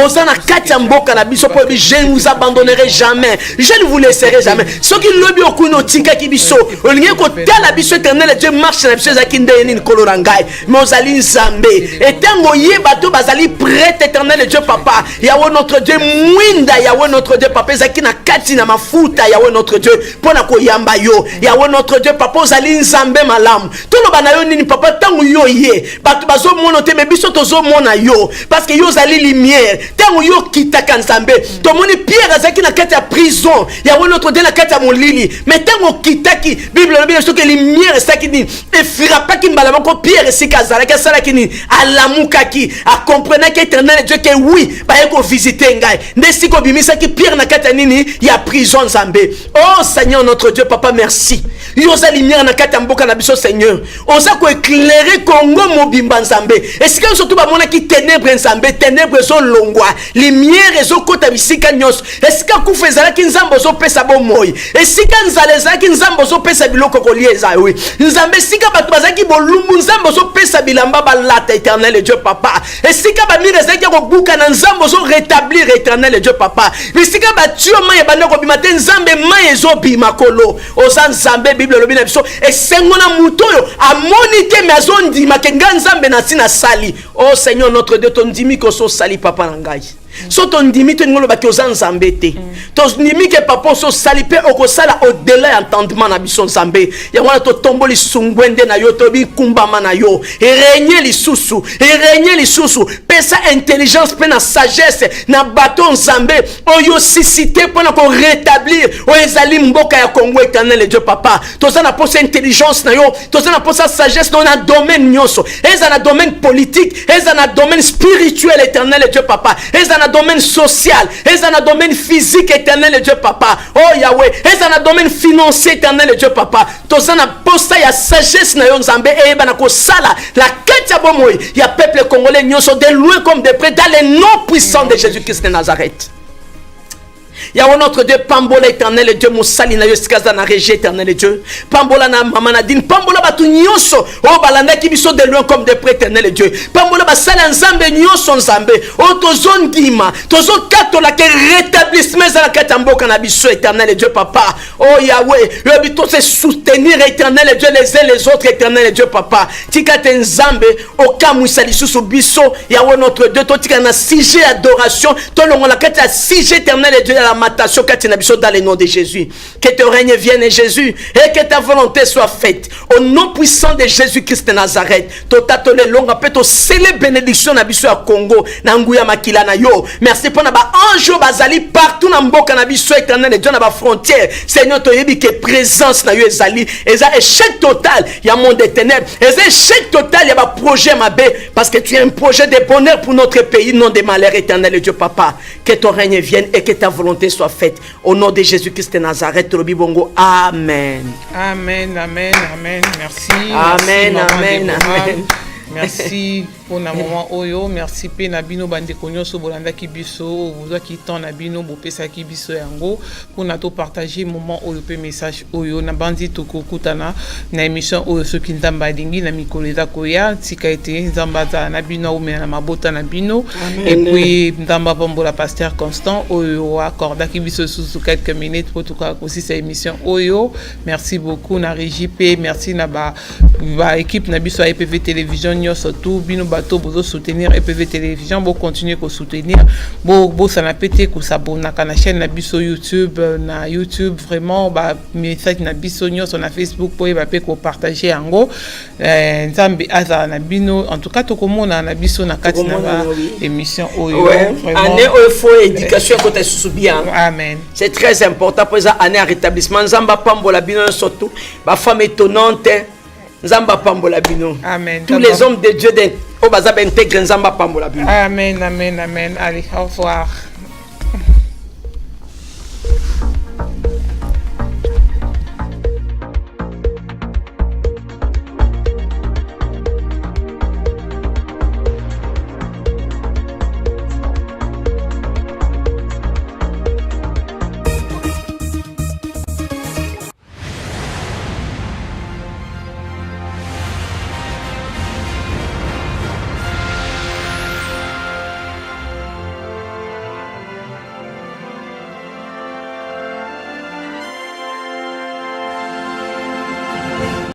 ozana kati mboka na biso po je ne vous abandonnerai jamais je ne vous laisserai jamais ce qui lobi okuno tika ki biso olingi ko tala biso éternel Dieu marche na biso zaki ndeni kolorangai mais ozali nzambe etango yeba to bazali prêt éternel Dieu papa yawo notre Dieu mwinda yawo notre Dieu papa zaki na kati na mafuta yawo notre Dieu pona ko yamba yo yawo notre Dieu papa ozali nzambe malamu toloba na yo nini papa tangu yo ye bato bazo mona te me biso tozo mona yo parce que yo zali lumière tangu yo kitaka nzambe to moni Pierre azaki na kati ya prison yawo notre Dieu na kati ya molili mais tangu kitaki Bible na biso que lumière saki ni e frappaki mbala moko Pierre sika zala ka sala kini alamukaki a comprendre que éternel Dieu que oui ba eko visiter ngai ndesiko bimisa ki Pierre na kati ya nini ya prison nzambe oh Seigneur notre Dieu papa merci yo za lumière na kati ya mboka na biso Seigneur Seigneur. On sait qu'on éclairer Congo mobimba nzambe. Est-ce que surtout ba mona ki ténèbres nzambe, ténèbres zo longwa, lumière zo kota bisika nyos. Est-ce que ku fezala ki nzambo zo pesa bo moy. Est-ce que nzaleza ki nzambo zo pesa biloko ko lieza oui. Nzambe sika batu bazaki bolumbu nzambo zo pesa bilamba balata éternel Dieu papa. Est-ce que ba mire zaki ko buka na nzambo zo rétablir éternel Dieu papa. Est-ce que ba tuo maye bana ko bimate nzambe maye zo bimakolo. Oza nzambe Bible lobi na biso et sengona mutoyo amoni te mezondi makenga nzambe na sina sali. Oh Seigneur notre Dieu ton dimi ko so sali papa nangai. So ton dimi te ngolo ba ke oza nzambe te. Ton dimi ke papa so sali pe okosala au-delà entendement na biso nzambe. Ya wana to tomboli sungwende na yo to bi kumbama na yo. Et régner les sous. Pesa intelligence pe na sagesse na baton nzambe. Oyo sisité pour na ko rétablir. O ezali mboka ya Congo éternel Dieu papa. Toza na posa intelligence na yo, toza na posa sagesse dans un domaine nyonso. Eza na domaine politique, eza na domaine spirituel éternel Dieu papa. Eza na domaine social, eza na domaine physique éternel Dieu papa. Oh Yahweh, eza na domaine financier éternel Dieu papa. Toza na posa ya sagesse na yo nzambe e ba na ko sala la quête ya bomoy. Ya peuple congolais nyonso de loin comme de près dans les noms puissants de Jésus-Christ de Nazareth. Yahweh notre Dieu, Pambola éternel Dieu, Moussali na yoskaza na régie éternel Dieu. Pambola na mamanadine, Pambola batu nyonso, oh balanda ki biso de loin comme de près éternel Dieu. Pambola basala nzambe nyonso nzambe, oh tozon dima, tozon katola ke rétablissement za la katamboka na biso éternel Dieu papa. Oh Yahweh, le but c'est soutenir éternel Dieu les uns les autres éternel Dieu papa. Tika te nzambe, okamu salisu su biso, Yahweh notre Dieu, to tika na sujet adoration, to longo la kata sujet éternel Dieu la matation dans le nom de Jésus. Que ton règne vienne Jésus et que ta volonté soit faite au nom puissant de Jésus-Christ de Nazareth. Tota tole longa peto sele bénédiction na biso ya Congo na nguya makila na yo. Merci pour na ba anjo bazali partout na mboka na biso éternel Dieu na ba frontière. Seigneur to yebi que présence na yo ezali eza échec total ya monde des ténèbres. Eza échec total ya ba projet mabe parce que tu es un projet de bonheur pour notre pays non de malheur éternel Dieu papa. Que ton règne vienne et que ta volonté soit faite au nom de Jésus-Christ de Nazareth. Bongo. Amen. Amen, amen, amen. Merci. Amen, merci, amen, amen. Merci pour na moment oyo, merci pe na bino bande konyoso bolanda ki biso, ozo ki ton na bino bo pesa ki biso yango pour na to partager moment oyo pe message oyo na bandi to kokutana na émission oyo so kindamba dingi na mikoleza koya tika ete nzambaza na bino o na mabota na bino et puis ndamba Pambola pasteur Constant oyo accorda ki biso sous quelques minutes pour tout cas aussi cette émission oyo. Merci beaucoup na régie pe, merci na ba équipe na biso EPV télévision surtout bino bato bozo soutenir EPV télévision bo continuer ko soutenir bo ça n'a pété ko s'abonner à la chaîne na biso YouTube vraiment ba message na biso sur na Facebook pour ba pe ko partager yango nzambe aza na bino en tout cas to komona na biso na kati na émission oyo vraiment année au faut éducation côté soubia. Amen. C'est très important pour ça année à rétablissement nzamba Pambola bino surtout ba femme étonnante Nzamba Pambola bino. Amen. Tous les hommes de Dieu au bazab intègre Nzamba Pambola bino. Amen, amen, amen. Allez, au revoir.